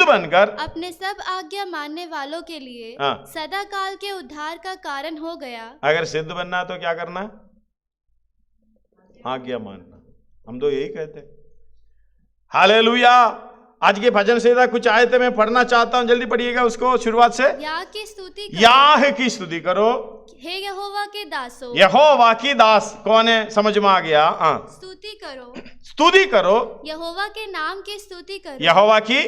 बनकर अपने सब आज्ञा मानने वालों के लिए सदा काल के उद्धार का कारण हो गया। अगर सिद्ध बनना है तो क्या करना है? आज्ञा मानना। हम तो यही कहते हैं। हालेलुया। आज के भजन से कुछ आयतें मैं पढ़ना चाहता हूं, जल्दी पढ़िएगा उसको शुरुआत से। याह की स्तुति करो हे यहोवा के दासों। यहोवा की दास कौन है? समझ में आ गया। स्तुति करो यहोवा के नाम की स्तुति करो। यहोवा की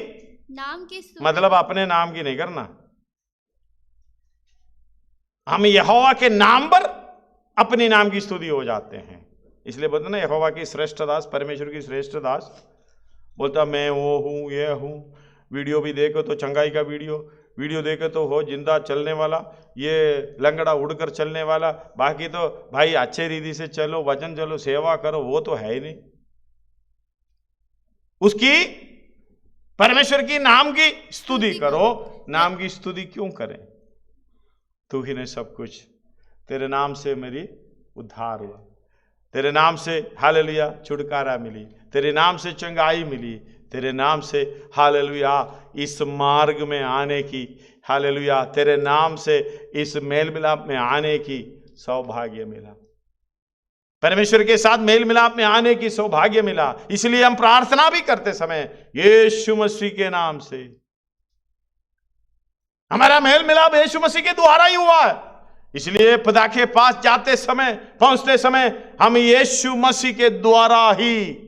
नाम की स्तुति मतलब अपने नाम की नहीं करना, हम यहोवा के नाम पर अपने नाम की स्तुति हो जाते हैं। इसलिए बोलते ना यहोवा की श्रेष्ठ दास, परमेश्वर की श्रेष्ठ दास। बोलता मैं वो हूँ, ये हूँ। वीडियो भी देखो तो चंगाई का वीडियो देखे तो हो जिंदा चलने वाला, ये लंगड़ा उड़कर चलने वाला। बाकी तो भाई अच्छे रीति से चलो, वचन चलो, सेवा करो, वो तो है ही नहीं। उसकी परमेश्वर की नाम की स्तुति करो। नाम की स्तुति क्यों करें? तू ही ने सब कुछ, तेरे नाम से मेरी उद्धार हुआ, तेरे नाम से हालेलुया छुटकारा मिली, तेरे नाम से चंगाई मिली, तेरे नाम से हालेलुया इस मार्ग में आने की, हालेलुया तेरे नाम से इस मेल मिलाप में आने की सौभाग्य मिला, परमेश्वर के साथ मेल मिलाप में आने की सौभाग्य मिला। इसलिए हम प्रार्थना भी करते समय यीशु मसीह के नाम से, हमारा मेल मिलाप यीशु मसीह के द्वारा ही हुआ है। इसलिए पिता के पास जाते समय, पहुंचते समय हम यीशु मसीह के द्वारा ही,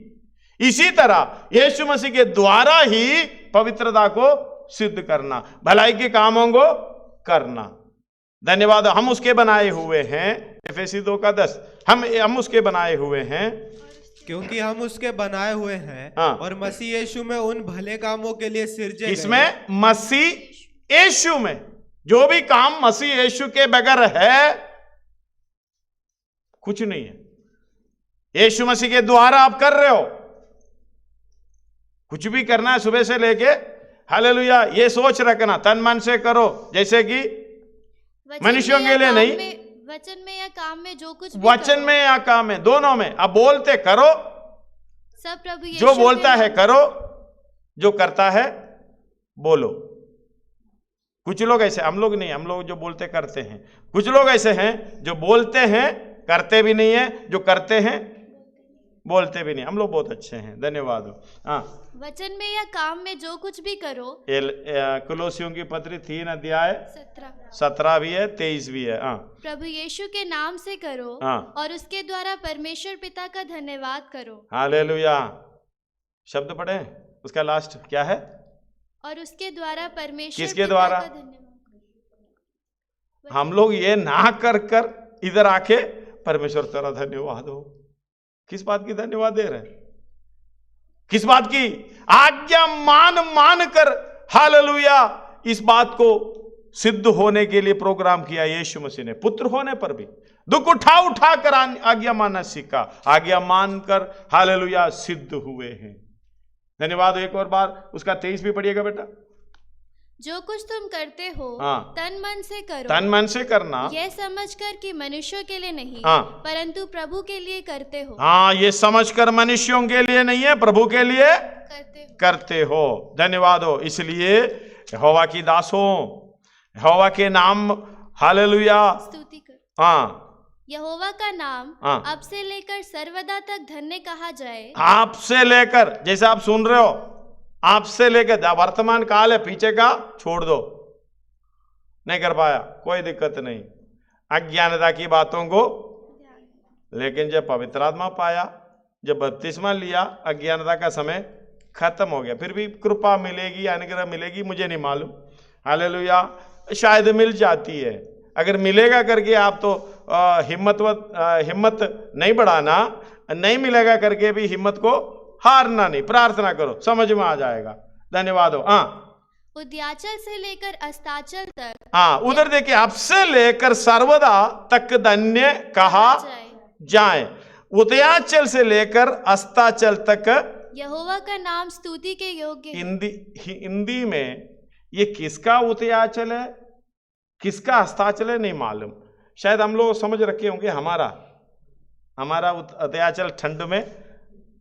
इसी तरह यीशु मसीह के द्वारा ही पवित्रता को सिद्ध करना, भलाई के कामों को करना। धन्यवाद। हम उसके बनाए हुए हैं, एफेसी 2 का 10। हम उसके बनाए हुए हैं क्योंकि हम उसके बनाए हुए हैं। हाँ। और मसीह यीशु में उन भले कामों के लिए सिरजे गए। इसमें मसीह यीशु में जो भी काम मसीह यीशु के बगैर है कुछ नहीं है। यीशु मसीह के द्वारा आप कर रहे हो, कुछ भी करना है सुबह से लेके हालेलुया, ये सोच रखना तन मन से करो, जैसे कि मनुष्यों के लिए नहीं, वचन में या काम में जो कुछ भी वचन में या काम में, दोनों में। अब बोलते करो, सब प्रभु जो बोलता है करो, जो करता है बोलो। कुछ लोग ऐसे, हम लोग नहीं, हम लोग जो बोलते करते हैं। कुछ लोग ऐसे हैं जो बोलते हैं करते भी नहीं है, जो करते हैं बोलते भी नहीं। हम लोग बहुत अच्छे हैं, धन्यवाद। हाँ, वचन में या काम में जो कुछ भी करो। कुलोसियों की पत्री 3 अध्याय 17 भी है, 23 भी है। हाँ, प्रभु यीशु के नाम से करो। हाँ, और उसके द्वारा परमेश्वर पिता का धन्यवाद करो। हालेलुया। शब्द पढ़े, उसका लास्ट क्या है? और उसके द्वारा परमेश्वर किसके द्वारा? हम लोग ये ना कर कर इधर आके परमेश्वर तेरा धन्यवाद हो। किस बात की धन्यवाद दे रहे हैं? किस बात की? आज्ञा मान कर हालेलुया इस बात को सिद्ध होने के लिए प्रोग्राम किया यीशु मसीह ने। पुत्र होने पर भी दुख उठा उठा कर आज्ञा मानना सीखा, आज्ञा मानकर हालेलुया सिद्ध हुए हैं। धन्यवाद। एक और बार उसका 23 भी पढ़िएगा बेटा। जो कुछ तुम करते हो तन मन से करो, तन मन से करना, यह समझकर कि मनुष्यों के लिए नहीं परंतु प्रभु के लिए करते हो। ये समझकर मनुष्यों के लिए नहीं है, प्रभु के लिए करते हो। धन्यवाद हो। इसलिए यहोवा की दासों, यहोवा के नाम हालेलुया स्तुति कर। यहोवा का नाम अब से लेकर सर्वदा तक धन्य कहा जाए। आप से लेकर, जैसे आप सुन रहे हो, आप से लेकर, वर्तमान काल है, पीछे का छोड़ दो, नहीं कर पाया कोई दिक्कत नहीं, अज्ञानता की बातों को। लेकिन जब पवित्र आत्मा पाया, जब बपतिस्मा लिया, अज्ञानता का समय खत्म हो गया। फिर भी कृपा मिलेगी, अनुग्रह मिलेगी, मुझे नहीं मालूम। हालेलुया। शायद मिल जाती है। अगर मिलेगा करके आप तो हिम्मत नहीं बढ़ाना, नहीं मिलेगा करके भी हिम्मत को हारना नहीं, प्रार्थना करो, समझ में आ जाएगा। धन्यवाद हो। उदयाचल से लेकर अस्ताचल तक, उधर देखिए, अब से लेकर सर्वदा तक धन्य कहा जाए। उदयाचल से लेकर अस्ताचल तक यहोवा का नाम स्तुति के योग्य है। हिंदी में ये किसका उदयाचल है, किसका अस्ताचल है, नहीं मालूम। शायद हम लोग समझ रखे होंगे हमारा उदयाचल ठंड में,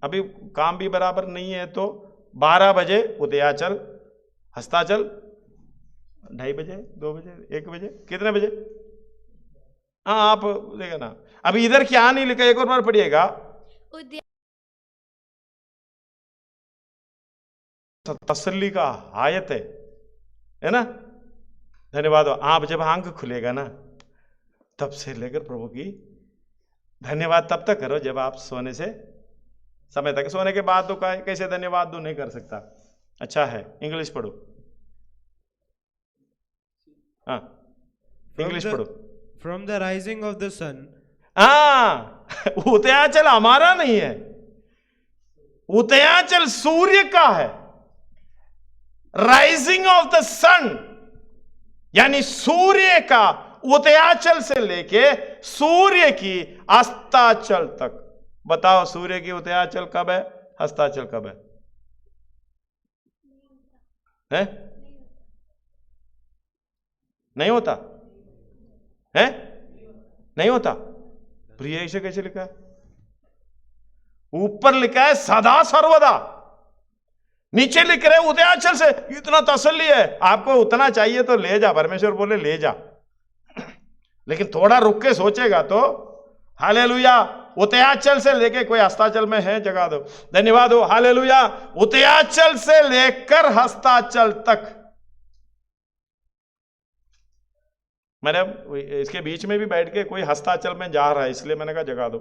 अभी काम भी बराबर नहीं है, तो 12 बजे उदयाचल, हस्ताचल 2:30 बजे, 2 बजे, 1 बजे, कितने बजे? आप देखा ना। अभी इधर क्या नहीं लिखा, एक और बार पढ़िएगा। तसल्ली का आयत है ना। धन्यवाद। आप जब आंख खुलेगा ना, तब से लेकर प्रभु की धन्यवाद तब तक करो जब आप सोने से समय तक। सोने के बाद तो कैसे धन्यवाद दो, नहीं कर सकता। अच्छा है, इंग्लिश पढ़ो। इंग्लिश पढ़ो। From the rising of the sun. उदयाचल हमारा नहीं है, उदयाचल सूर्य का है। राइजिंग ऑफ द सन यानी सूर्य का, उदयाचल से लेके सूर्य की अस्ताचल तक। बताओ, सूर्य की उदयाचल कब है, हस्ताचल कब है? नहीं होता है, नहीं होता। प्रिय ऐसे कैसे लिखा है? ऊपर लिखा है सदा सर्वदा, नीचे लिख रहे उदयाचल से। इतना तसल्ली है आपको, उतना चाहिए तो ले जा। परमेश्वर बोले ले जा, लेकिन थोड़ा रुक के सोचेगा तो हालेलुया। उदयाचल से लेके, कोई हस्ताचल में है, जगा दो। धन्यवाद हो। हालेलुया। उदयाचल से लेकर हस्ताचल तक। मैंने इसके बीच में भी बैठ के कोई हस्ताचल में जा रहा है, इसलिए मैंने कहा जगा दो।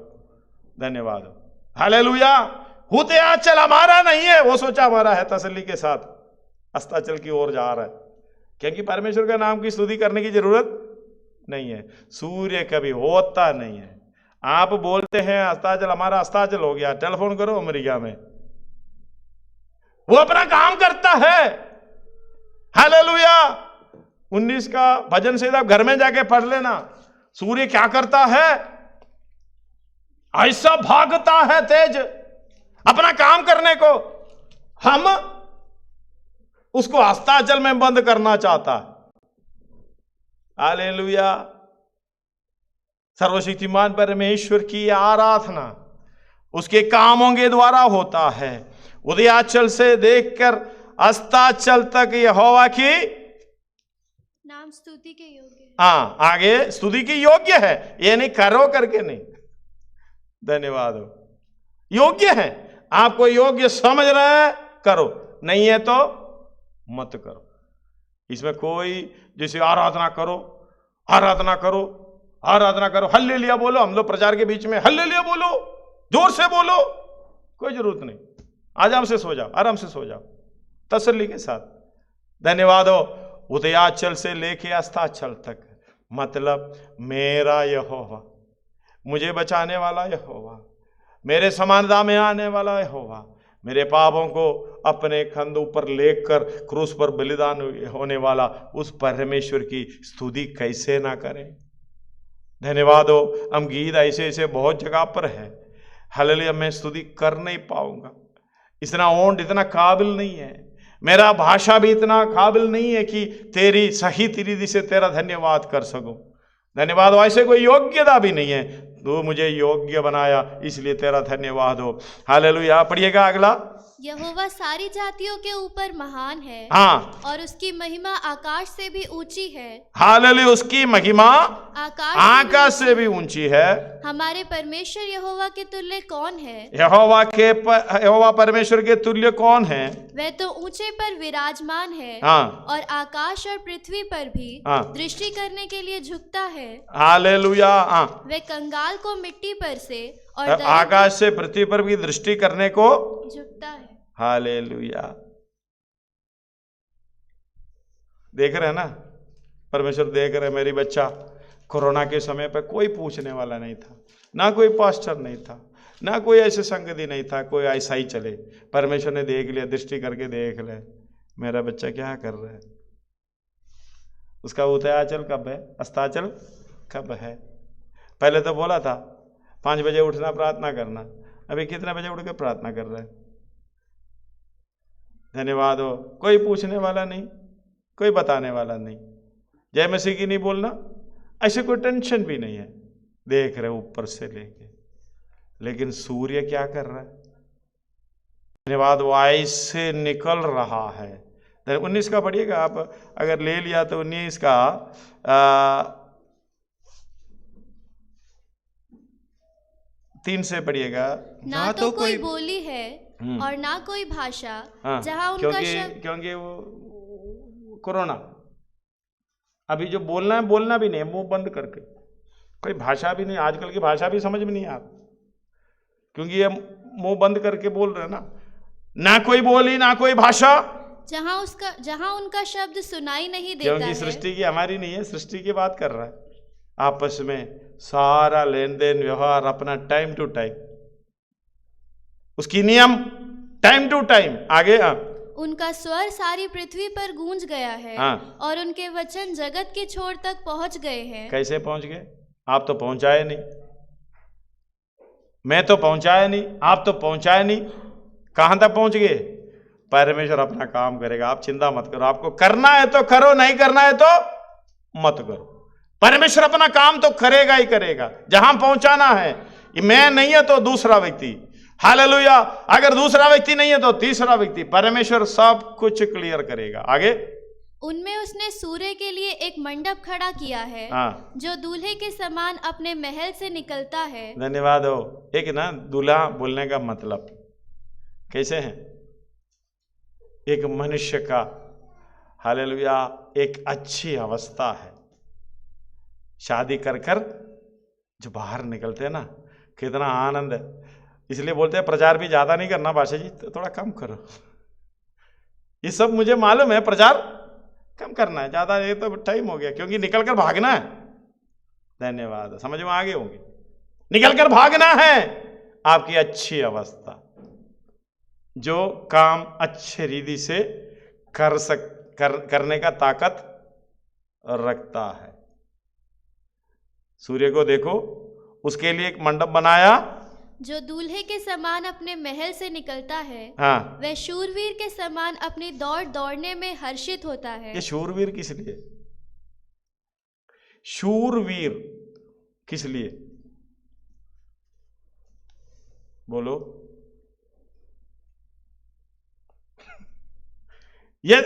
धन्यवाद हो। हालेलुया। उदयाचल हमारा नहीं है, वो सोचा हमारा है, तसल्ली के साथ अस्ताचल की ओर जा रहा है, क्योंकि परमेश्वर का नाम की स्तुति करने की जरूरत नहीं है। सूर्य कभी होता नहीं है। आप बोलते हैं अस्ताचल, हमारा अस्ताचल हो गया, टेलीफोन करो अमेरिका में, वो अपना काम करता है। हालेलुया। 19 का भजन से आप घर में जाके पढ़ लेना। सूर्य क्या करता है, ऐसा भागता है तेज अपना काम करने को, हम उसको अस्ताचल में बंद करना चाहता है। हालेलुया। सर्वशक्तिमान परमेश्वर की आराधना उसके कामों के द्वारा होता है। उदयाचल से देखकर अस्ताचल तक यहोवा की नाम स्तुति के योग्य है। आगे स्तुति की योग्य है, ये नहीं करो करके नहीं। धन्यवाद हो। योग्य है, आपको योग्य समझ रहे हैं करो, नहीं है तो मत करो। इसमें कोई जैसे आराधना करो, आराधना करो, आराधना करो, हल्लेलुया बोलो। हम लोग प्रचार के बीच में हल्लेलुया बोलो, जोर से बोलो, कोई जरूरत नहीं। आराम से सो जाओ, आराम से सो जाओ, तसल्ली के साथ। धन्यवाद हो। उदयाचल से लेके अस्ताचल तक, मतलब मेरा यहोवा, मुझे बचाने वाला यहोवा, मेरे समानता में आने वाला यहोवा, मेरे पापों को अपने कंधों पर लेकर क्रूस पर बलिदान होने वाला उस परमेश्वर की स्तुति कैसे ना करें। धन्यवाद हो। हम गीत ऐसे ऐसे बहुत जगह पर है, हालेलुया, मैं स्तुति कर नहीं पाऊंगा, इतना ओंड, इतना काबिल नहीं है, मेरा भाषा भी इतना काबिल नहीं है कि तेरी सही तरीके से तेरा धन्यवाद कर सकूं। धन्यवाद हो, ऐसे कोई योग्यता भी नहीं है, तू मुझे योग्य बनाया, इसलिए तेरा धन्यवाद हो। हालेलुया। पढ़िएगा अगला। यहोवा सारी जातियों के ऊपर महान है, हाँ, और उसकी महिमा आकाश से भी ऊंची है। हालेलुया, उसकी महिमा आकाश से भी ऊंची है। हमारे परमेश्वर यहोवा के तुल्य कौन है? यहोवा परमेश्वर के तुल्य कौन है? वह तो ऊंचे पर विराजमान है, हाँ, और आकाश और पृथ्वी पर भी हाँ, दृष्टि करने के लिए झुकता है। हालेलुया। हाँ, वह कंगाल को मिट्टी पर से और आकाश से पृथ्वी पर भी दृष्टि करने को झुकता है। हालेलुया। देख रहे हैं ना, परमेश्वर देख रहे। मेरी बच्चा, कोरोना के समय पर कोई पूछने वाला नहीं था, ना कोई पास्टर नहीं था, ना कोई ऐसे संगति नहीं था, कोई ऐसा ही चले। परमेश्वर ने देख लिया, दृष्टि करके देख ले, मेरा बच्चा क्या कर रहा है, उसका उदयाचल कब है, अस्ताचल कब है। पहले तो बोला था 5 बजे उठना, प्रार्थना करना, अभी कितने बजे उठ के प्रार्थना कर रहे हैं। धन्यवाद हो। कोई पूछने वाला नहीं, कोई बताने वाला नहीं, जय मसीह की नहीं बोलना, ऐसे कोई टेंशन भी नहीं है। देख रहे ऊपर से लेके, लेकिन सूर्य क्या कर रहा है? धन्यवाद, वो ऐसे निकल रहा है। 19 का पढ़िएगा आप, अगर ले लिया तो 19 का 3 से पढ़िएगा। ना तो कोई बोली है और ना कोई भाषा, जहां उनका क्योंकि वो कोरोना, अभी जो बोलना है बोलना भी नहीं, मुंह बंद करके, कोई भाषा भी नहीं, आजकल की भाषा भी समझ में नहीं आप, क्योंकि ये मुंह बंद करके बोल रहे हैं ना कोई बोली ना कोई भाषा, जहां उनका शब्द सुनाई नहीं देता, क्योंकि सृष्टि की हमारी नहीं है, सृष्टि की बात कर रहा है। आपस में सारा लेन देन व्यवहार अपना टाइम टू टाइम, उसकी नियम टाइम टू टाइम। आगे उनका स्वर सारी पृथ्वी पर गूंज गया है, और उनके वचन जगत के छोर तक पहुंच गए हैं। कैसे पहुंच गए? आप तो पहुंचाए नहीं, मैं तो पहुंचाया नहीं, आप तो पहुंचाए नहीं, कहां तक पहुंच गए? परमेश्वर अपना काम करेगा, आप चिंता मत करो। आपको करना है तो करो, नहीं करना है तो मत करो। परमेश्वर अपना काम तो करेगा ही करेगा। जहां पहुंचाना है, मैं नहीं है तो दूसरा व्यक्ति, हालेलुया, अगर दूसरा व्यक्ति नहीं है तो तीसरा व्यक्ति, परमेश्वर सब कुछ क्लियर करेगा। आगे, उनमें उसने सूर्य के लिए एक मंडप खड़ा किया है, जो दूल्हे के समान अपने महल से निकलता है। धन्यवाद हो। एक ना दूल्हा बोलने का मतलब कैसे है? एक मनुष्य का, हालेलुया, एक अच्छी अवस्था है। शादी कर जो बाहर निकलते हैं ना, कितना आनंद है। इसलिए बोलते हैं प्रचार भी ज्यादा नहीं करना बादशाह जी, तो थोड़ा कम करो। ये सब मुझे मालूम है, प्रचार कम करना है, ज्यादा ये तो टाइम हो गया, क्योंकि निकल कर भागना है। धन्यवाद, समझ में आगे होंगे, निकल कर भागना है। आपकी अच्छी अवस्था, जो काम अच्छे रीति से करने का ताकत रखता है। सूर्य को देखो, उसके लिए एक मंडप बनाया, जो दूल्हे के समान अपने महल से निकलता है। वह शूरवीर के समान अपनी दौड़ दौड़ने में हर्षित होता है। ये शूरवीर किस लिए? शूरवीर किस लिए? बोलो। ये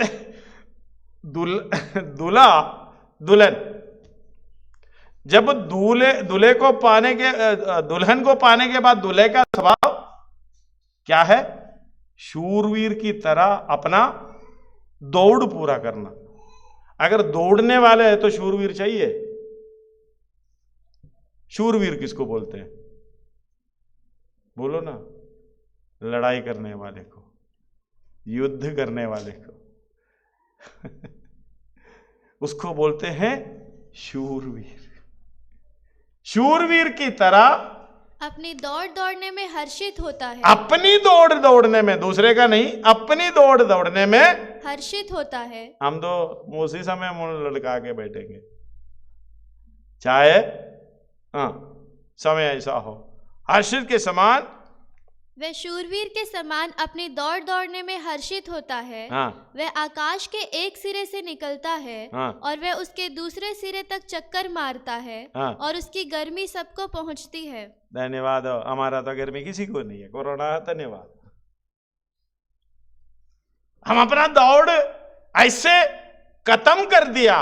दूल्हा दुल्हन, जब दूल्हे को पाने के, दुल्हन को पाने के बाद दूल्हे का स्वभाव क्या है? शूरवीर की तरह अपना दौड़ पूरा करना। अगर दौड़ने वाले हैं तो शूरवीर चाहिए। शूरवीर किसको बोलते हैं? बोलो ना। लड़ाई करने वाले को, युद्ध करने वाले को उसको बोलते हैं शूरवीर। शूरवीर की तरह अपनी दौड़ दौड़ने में हर्षित होता है। अपनी दौड़ दौड़ने में, दूसरे का नहीं, अपनी दौड़ दौड़ने में हर्षित होता है। हम तो उसी समय मुंह लटका के बैठेंगे, चाहे हाँ, समय ऐसा हो। हर्षित के समान, वह शूरवीर के समान अपनी दौड़ दौड़ने में हर्षित होता है। हाँ, वह आकाश के एक सिरे से निकलता है, हाँ, और वह उसके दूसरे सिरे तक चक्कर मारता है, हाँ, और उसकी गर्मी सबको पहुंचती है। धन्यवाद। हमारा तो गर्मी किसी को नहीं है, कोरोना है, धन्यवाद। हम अपना दौड़ ऐसे खत्म कर दिया,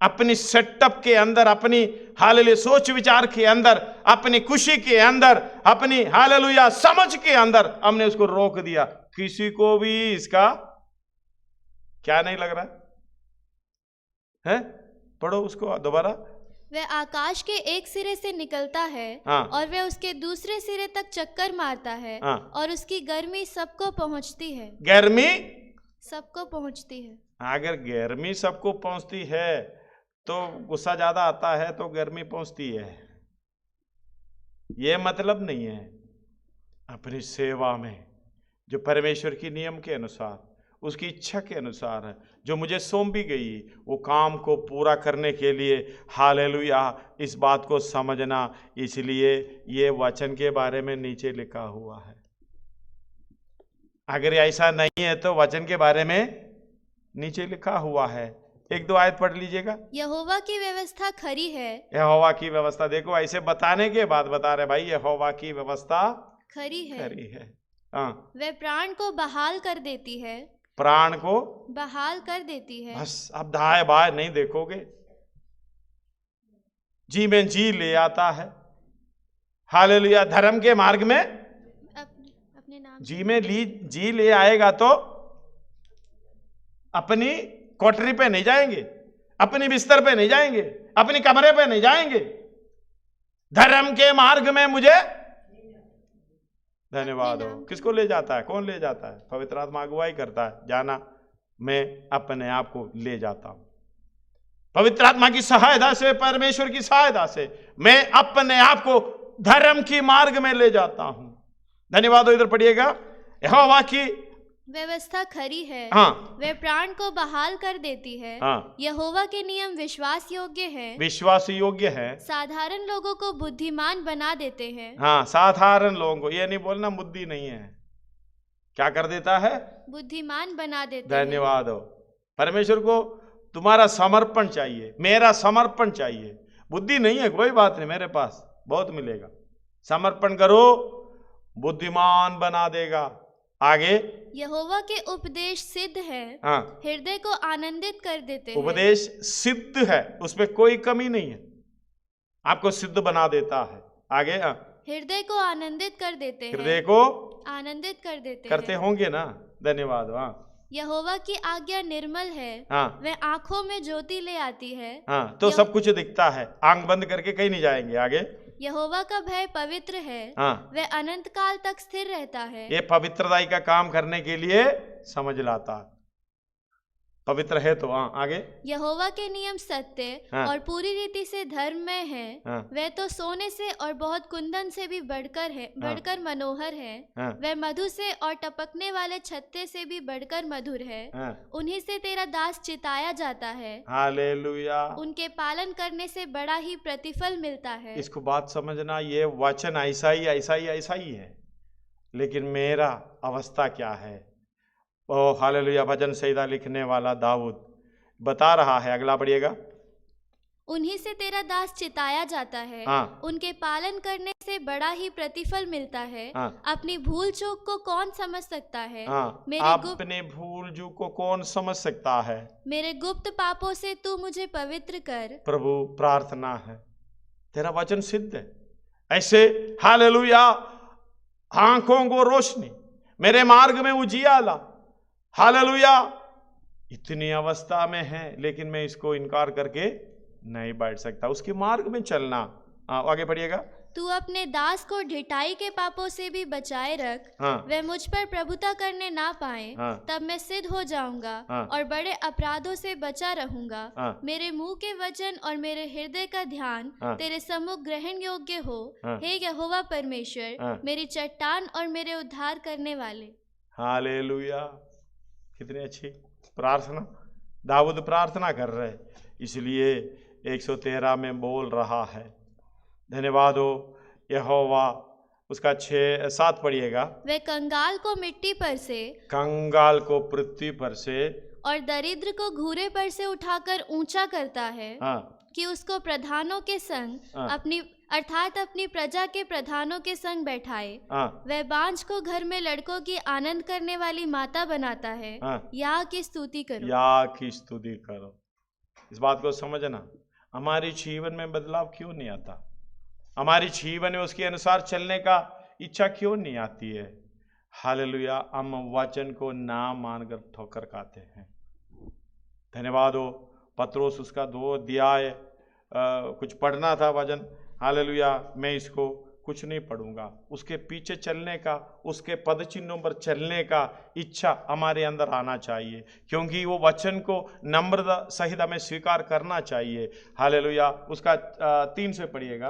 अपनी सेटअप के अंदर, अपनी हालेलुया सोच विचार के अंदर, अपनी खुशी के अंदर, अपनी हालेलुया समझ के अंदर हमने उसको रोक दिया। किसी को भी इसका क्या नहीं लग रहा है? पढ़ो उसको दोबारा। वह आकाश के एक सिरे से निकलता है, हाँ, और वह उसके दूसरे सिरे तक चक्कर मारता है, हाँ, और उसकी गर्मी सबको पहुंचती है। गर्मी सबको पहुंचती है। अगर गर्मी सबको पहुंचती है तो गुस्सा ज्यादा आता है तो गर्मी पहुंचती है, ये मतलब नहीं है। अपनी सेवा में जो परमेश्वर की नियम के अनुसार, उसकी इच्छा के अनुसार है, जो मुझे सौंपी गई, वो काम को पूरा करने के लिए हालेलुया इस बात को समझना। इसलिए ये वचन के बारे में नीचे लिखा हुआ है। अगर ऐसा नहीं है तो वचन के बारे में नीचे लिखा हुआ है। एक दो आयत पढ़ लीजिएगा। यहोवा की व्यवस्था खरी है। यहोवा की व्यवस्था, देखो ऐसे बताने के बाद बता रहे भाई यहोवा की व्यवस्था खरी है। खरी है। हाँ, वह प्राण को बहाल कर देती है। प्राण को बहाल कर देती है। बस अब दाएं बाएं नहीं देखोगे, जी में जी ले आता है। हालेलुया। धर्म के मार्ग में अपने नाम जी में जी ले आएगा तो अपनी कोठरी पे नहीं जाएंगे, अपनी बिस्तर पे नहीं जाएंगे, अपनी कमरे पे नहीं जाएंगे। धर्म के मार्ग में मुझे धन्यवाद हो। किसको ले जाता है? कौन ले जाता है? पवित्र आत्मा अगुवाई करता है। जाना, मैं अपने आप को ले जाता हूं। पवित्र आत्मा की सहायता से, परमेश्वर की सहायता से मैं अपने आप को धर्म की मार्ग में ले जाता हूं। धन्यवाद हो। इधर पढ़िएगा। यहोवा की व्यवस्था खरी है। हाँ, वह प्राण को बहाल कर देती है। हाँ, यहोवा के नियम विश्वास योग्य है। विश्वास योग्य है। साधारण लोगों को बुद्धिमान बना देते हैं। हाँ, साधारण लोगों को, ये नहीं बोलना बुद्धि नहीं है, क्या कर देता है? बुद्धिमान बना देते हैं। धन्यवाद हो। परमेश्वर को तुम्हारा समर्पण चाहिए, मेरा समर्पण चाहिए। बुद्धि नहीं है, कोई बात नहीं, मेरे पास बहुत मिलेगा। समर्पण करो, बुद्धिमान बना देगा। आगे, यहोवा के उपदेश सिद्ध है। हाँ, हृदय को आनंदित कर देते हैं। उपदेश सिद्ध है, उसमें कोई कमी नहीं है, आपको सिद्ध बना देता है। आगे, हाँ, हृदय को आनंदित कर देते हैं। हृदय को आनंदित कर देते करते होंगे ना। धन्यवाद। हाँ, यहोवा की आज्ञा निर्मल है। हाँ, वह आंखों में ज्योति ले आती है। हाँ, तो सब कुछ दिखता है, आंख बंद करके कहीं नहीं जाएंगे। आगे, यहोवा का भय पवित्र है। हाँ, वह अनंत काल तक स्थिर रहता है। ये पवित्रताई का काम करने के लिए समझ लाता है। पवित्र है तो। हाँ, आगे, यहोवा के नियम सत्य हाँ, और पूरी रीति से धर्म में है। हाँ, वह तो सोने से और बहुत कुंदन से भी बढ़कर है, बढ़कर मनोहर है। हाँ, वह मधु से और टपकने वाले छत्ते से भी बढ़कर मधुर है। हाँ, उन्हीं से तेरा दास चिताया जाता है। हालेलुया। उनके पालन करने से बड़ा ही प्रतिफल मिलता है। इसको बात समझना, ये वचन ऐसा ही ऐसा ही ऐसा ही है, लेकिन मेरा अवस्था क्या है? ओ हालेलुया। भजन संहिता लिखने वाला दाऊद बता रहा है। अगला पढ़िएगा। उन्हीं से तेरा दास चिताया जाता है। हाँ, उनके पालन करने से बड़ा ही प्रतिफल मिलता है। हाँ, अपनी भूल चूक को कौन समझ सकता है? हाँ, अपने भूल चूक को कौन समझ सकता है? मेरे गुप्त पापों से तू मुझे पवित्र कर। प्रभु, प्रार्थना है, तेरा वचन सिद्ध है। ऐसे हालेलुया, आंखों को रोशनी, मेरे मार्ग में उजियाला। हालेलुया। इतनी अवस्था में है, लेकिन मैं इसको इनकार करके नहीं बैठ सकता, उसके मार्ग में चलना। आगे बढ़िएगा। तू अपने दास को ढिठाई के पापों से भी बचाए रख। हाँ, वह मुझ पर प्रभुता करने ना पाए। हाँ, तब मैं सिद्ध हो जाऊंगा। हाँ, और बड़े अपराधों से बचा रहूंगा। हाँ, मेरे मुंह के वचन और मेरे हृदय का ध्यान हाँ, तेरे सम्मुख ग्रहण योग्य हो। हाँ, हे यहोवा परमेश्वर, हाँ, मेरी चट्टान और मेरे उद्धार करने वाले। हालेलुया। कितनी अच्छी प्रार्थना दाऊद प्रार्थना कर रहे, इसलिए 113 में बोल रहा है। धन्यवाद हो यहोवा। उसका 6-7 पढ़िएगा। वे कंगाल को मिट्टी पर से, कंगाल को पृथ्वी पर से, और दरिद्र को घूरे पर से उठाकर ऊंचा करता है। कि उसको प्रधानों के संग अपनी अर्थात अपनी प्रजा के प्रधानों के संग बैठाए। वह बांझ को घर में लड़कों की आनंद करने वाली माता बनाता है। या की स्तुति करो, या की स्तुति करो। इस बात को समझना, हमारे जीवन में बदलाव क्यों नहीं आता? हमारी जीवन में उसके अनुसार चलने का इच्छा क्यों नहीं आती है? हालेलुया। हम वचन को ना मानकर ठोकर खाते हैं। धन्यवाद हो। पत्रोस उसका 2 अध्याय कुछ पढ़ना था वचन। हालेलुया। मैं इसको कुछ नहीं पढ़ूंगा। उसके पीछे चलने का, उसके पद चिन्हों पर चलने का इच्छा हमारे अंदर आना चाहिए, क्योंकि वो वचन को नम्रता सहित हमें स्वीकार करना चाहिए। हालेलुया। उसका 3 से पढ़िएगा।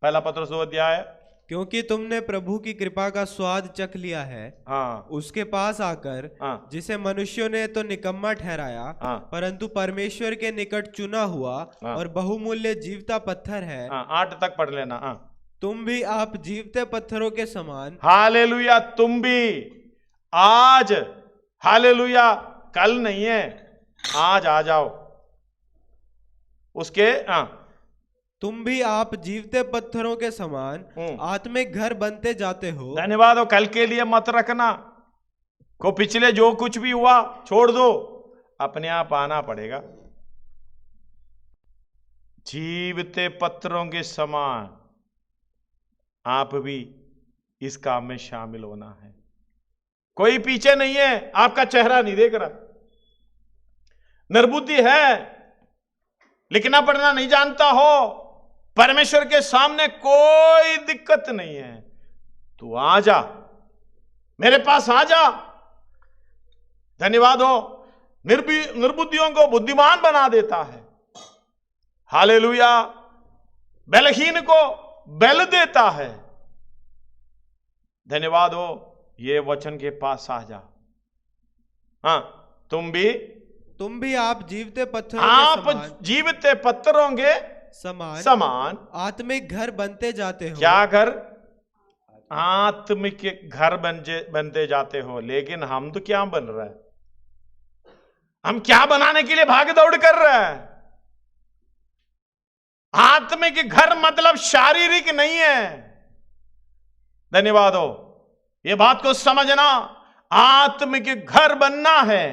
पहला पत्रोस 2 अध्याय। क्योंकि तुमने प्रभु की कृपा का स्वाद चख लिया है। उसके पास आकर जिसे मनुष्यों ने तो निकम्मा ठहराया, परंतु परमेश्वर के निकट चुना हुआ और बहुमूल्य जीवता पत्थर है। 8 तक पढ़ लेना। तुम भी आप जीवते पत्थरों के समान। हालेलुया। तुम भी आज, हालेलुया, कल नहीं है, आज आ जाओ। उसके तुम भी आप जीवते पत्थरों के समान आत्मिक घर बनते जाते हो। धन्यवाद हो। कल के लिए मत रखना को, पिछले जो कुछ भी हुआ छोड़ दो, अपने आप आना पड़ेगा। जीवते पत्थरों के समान आप भी इस काम में शामिल होना है। कोई पीछे नहीं है, आपका चेहरा नहीं देख रहा, निर्बुद्धि है, लिखना पढ़ना नहीं जानता हो, परमेश्वर के सामने कोई दिक्कत नहीं है। तू आ जा, मेरे पास आ जा। धन्यवाद हो। निर्बुद्धियों को बुद्धिमान बना देता है। हालेलुया। बलहीन को बल देता है। धन्यवाद हो। ये वचन के पास आ जा। तुम भी आप जीवते पत्थरों आप के समान, जीवते पत्थरों के समान आत्मिक घर बनते जाते हो। क्या घर? आत्मिक घर बनते जाते हो। लेकिन हम तो क्या बन रहा है? हम क्या बनाने के लिए भाग दौड़ कर रहे हैं? आत्मिक घर मतलब शारीरिक नहीं है। धन्यवाद हो। यह बात को समझना, आत्मिक घर बनना है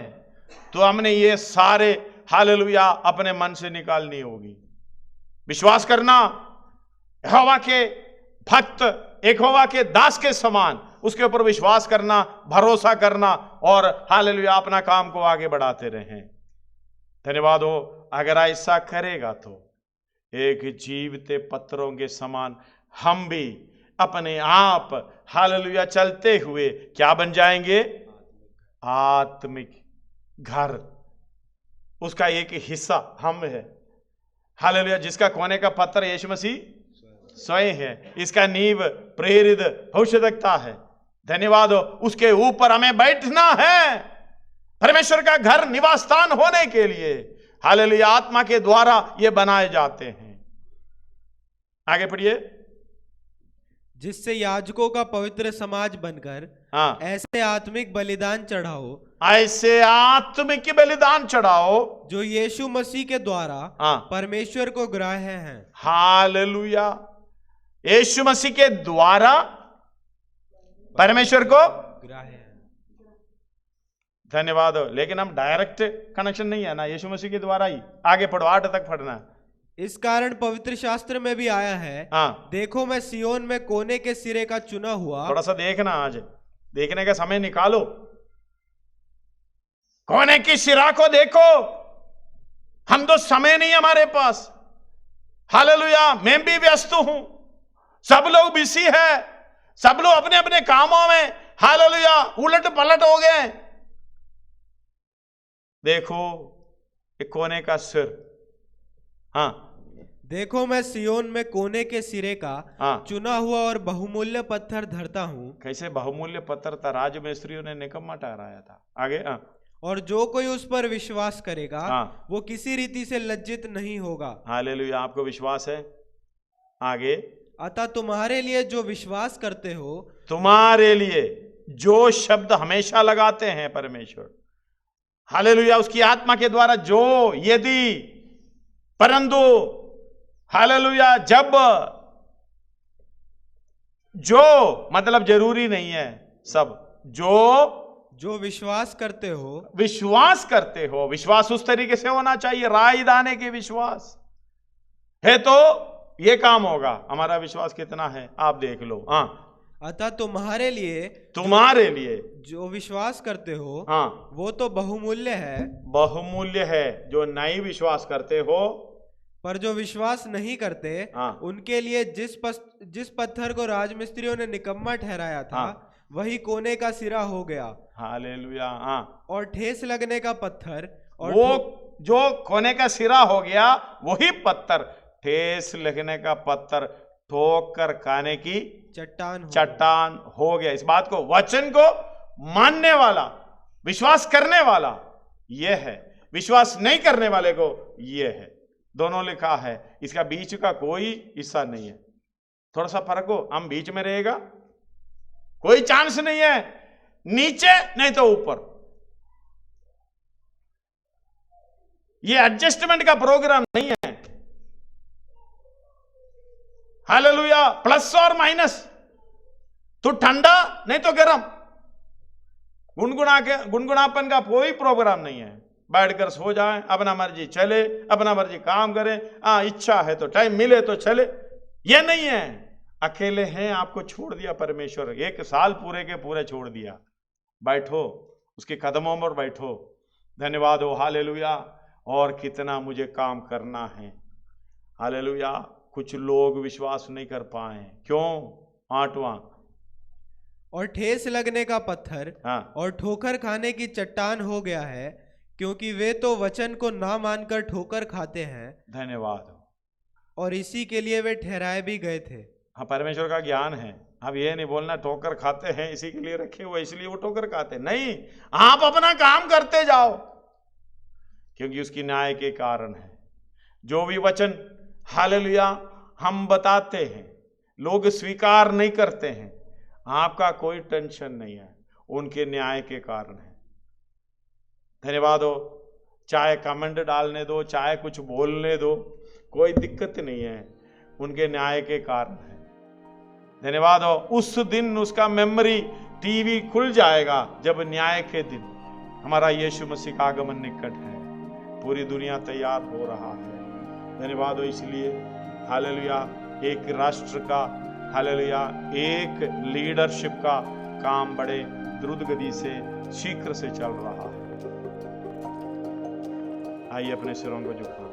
तो हमने ये सारे हालेलुया अपने मन से निकालनी होगी। विश्वास करना, यहोवा के भक्त, यहोवा के दास के समान उसके ऊपर विश्वास करना, भरोसा करना और हालेलुया अपना काम को आगे बढ़ाते रहें। धन्यवाद हो। अगर ऐसा करेगा तो एक जीवते पत्थरों के समान हम भी अपने आप हालेलुया चलते हुए क्या बन जाएंगे? आत्मिक घर। उसका एक हिस्सा हम है। हालेलुया। जिसका कोने का पत्थर यीशु मसीह स्वयं है। इसका नींव प्रेरित भविष्यवक्ता है। धन्यवाद हो। उसके ऊपर हमें बैठना है परमेश्वर का घर निवास स्थान होने के लिए। हालेलुया। आत्मा के द्वारा ये बनाए जाते हैं। आगे पढ़िए। जिससे याजकों का पवित्र समाज बनकर ऐसे आत्मिक बलिदान चढ़ाओ, ऐसे आत्मिक बलिदान चढ़ाओ जो यीशु मसीह के द्वारा परमेश्वर को ग्राह्य हैं। हालेलुया। यीशु मसीह के द्वारा परमेश्वर को ग्राह्य है। धन्यवाद हो। लेकिन हम डायरेक्ट कनेक्शन नहीं है ना, यीशु मसीह के द्वारा ही। आगे पढ़ो, 8 तक पढ़ना। इस कारण पवित्र शास्त्र में भी आया है, देखो मैं सियोन में कोने के सिरे का चुना हुआ। थोड़ा सा देखना, आज देखने का समय निकालो। कोने की सिरा को देखो। हम तो समय नहीं हमारे पास। हालेलुया। मैं भी व्यस्त हूं, सब लोग बिजी है, सब लोग अपने अपने कामों में हालेलुया उलट पलट हो गए। देखो एक कोने का सिर। देखो मैं सियोन में कोने के सिरे का चुना हुआ और बहुमूल्य पत्थर धरता हूं। कैसे बहुमूल्य पत्थर था? राजमिस्त्रियों ने निकम्मा ठहराया था। आगे और जो कोई उस पर विश्वास करेगा हाँ। वो किसी रीति से लज्जित नहीं होगा। हालेलुया। आपको विश्वास है? आगे, अतः तुम्हारे लिए जो विश्वास करते हो, तुम्हारे लिए जो शब्द हमेशा लगाते हैं परमेश्वर, हालेलुया, उसकी आत्मा के द्वारा जो, यदि, परंतु, हालेलुया, जब, जो मतलब जरूरी नहीं है, सब, जो विश्वास करते हो, विश्वास करते हो। विश्वास उस तरीके से होना चाहिए, राई दाने के विश्वास है तो ये काम होगा। हमारा विश्वास कितना है आप देख लो। हाँ, अतः तुम्हारे लिए जो विश्वास करते हो, हाँ, वो तो बहुमूल्य है। बहुमूल्य है। जो नहीं विश्वास करते हो, पर जो विश्वास नहीं करते, हाँ, उनके लिए जिस पत्थर को राजमिस्त्रियों ने निकम्मा ठहराया था, हाँ, वही कोने का सिरा हो गया। हालेलुया। हाँ, और ठेस लगने का पत्थर, और वो जो कोने का सिरा हो गया, वही पत्थर, ठेस लगने का पत्थर, ठोक कर खाने की चट्टान हो गया। इस बात को, वचन को मानने वाला, विश्वास करने वाला यह है, विश्वास नहीं करने वाले को यह है। दोनों लिखा है, इसका बीच का कोई हिस्सा नहीं है। थोड़ा सा फर्क हो, हम बीच में रहेगा, कोई चांस नहीं है, नीचे नहीं तो ऊपर। ये एडजस्टमेंट का प्रोग्राम नहीं है। हालेलुया। प्लस और माइनस, तो ठंडा नहीं तो गर्म, गुनगुनापन का कोई प्रोग्राम नहीं है। बैठकर सो जाएं, अपना मर्जी चले, अपना मर्जी काम करें, इच्छा है तो टाइम मिले तो चले, ये नहीं है। अकेले हैं, आपको छोड़ दिया परमेश्वर, 1 साल पूरे के पूरे छोड़ दिया। बैठो, उसके कदमों पर बैठो। धन्यवाद हो, हालेलुया। और कितना मुझे काम करना है, हालेलुया। कुछ लोग विश्वास नहीं कर पाए, क्यों? 8वां, और ठेस लगने का पत्थर, हाँ, और ठोकर खाने की चट्टान हो गया है, क्योंकि वे तो वचन को ना मानकर ठोकर खाते हैं। धन्यवाद हो। और इसी के लिए वे ठहराए भी गए थे। हाँ, परमेश्वर का ज्ञान है। अब ये नहीं बोलना ठोकर खाते हैं इसी के लिए रखे हुए, इसलिए वो ठोकर खाते नहीं। आप अपना काम करते जाओ, क्योंकि उसकी न्याय के कारण है। जो भी वचन, हालेलुया, हम बताते हैं, लोग स्वीकार नहीं करते हैं, आपका कोई टेंशन नहीं है, उनके न्याय के कारण है। धन्यवाद हो। चाहे कमेंट डालने दो, चाहे कुछ बोलने दो, कोई दिक्कत नहीं है, उनके न्याय के कारण है। धन्यवाद हो। उस दिन उसका मेमोरी टीवी खुल जाएगा जब न्याय के दिन हमारा यीशु मसीह का आगमन निकट है। पूरी दुनिया तैयार हो रहा है। धन्यवाद हो। इसलिए हालेलुया, एक राष्ट्र का, हालेलुया, एक लीडरशिप का काम बड़े द्रुत गति से, शीघ्र से चल रहा है। आइए अपने सिरों को झुकाएं।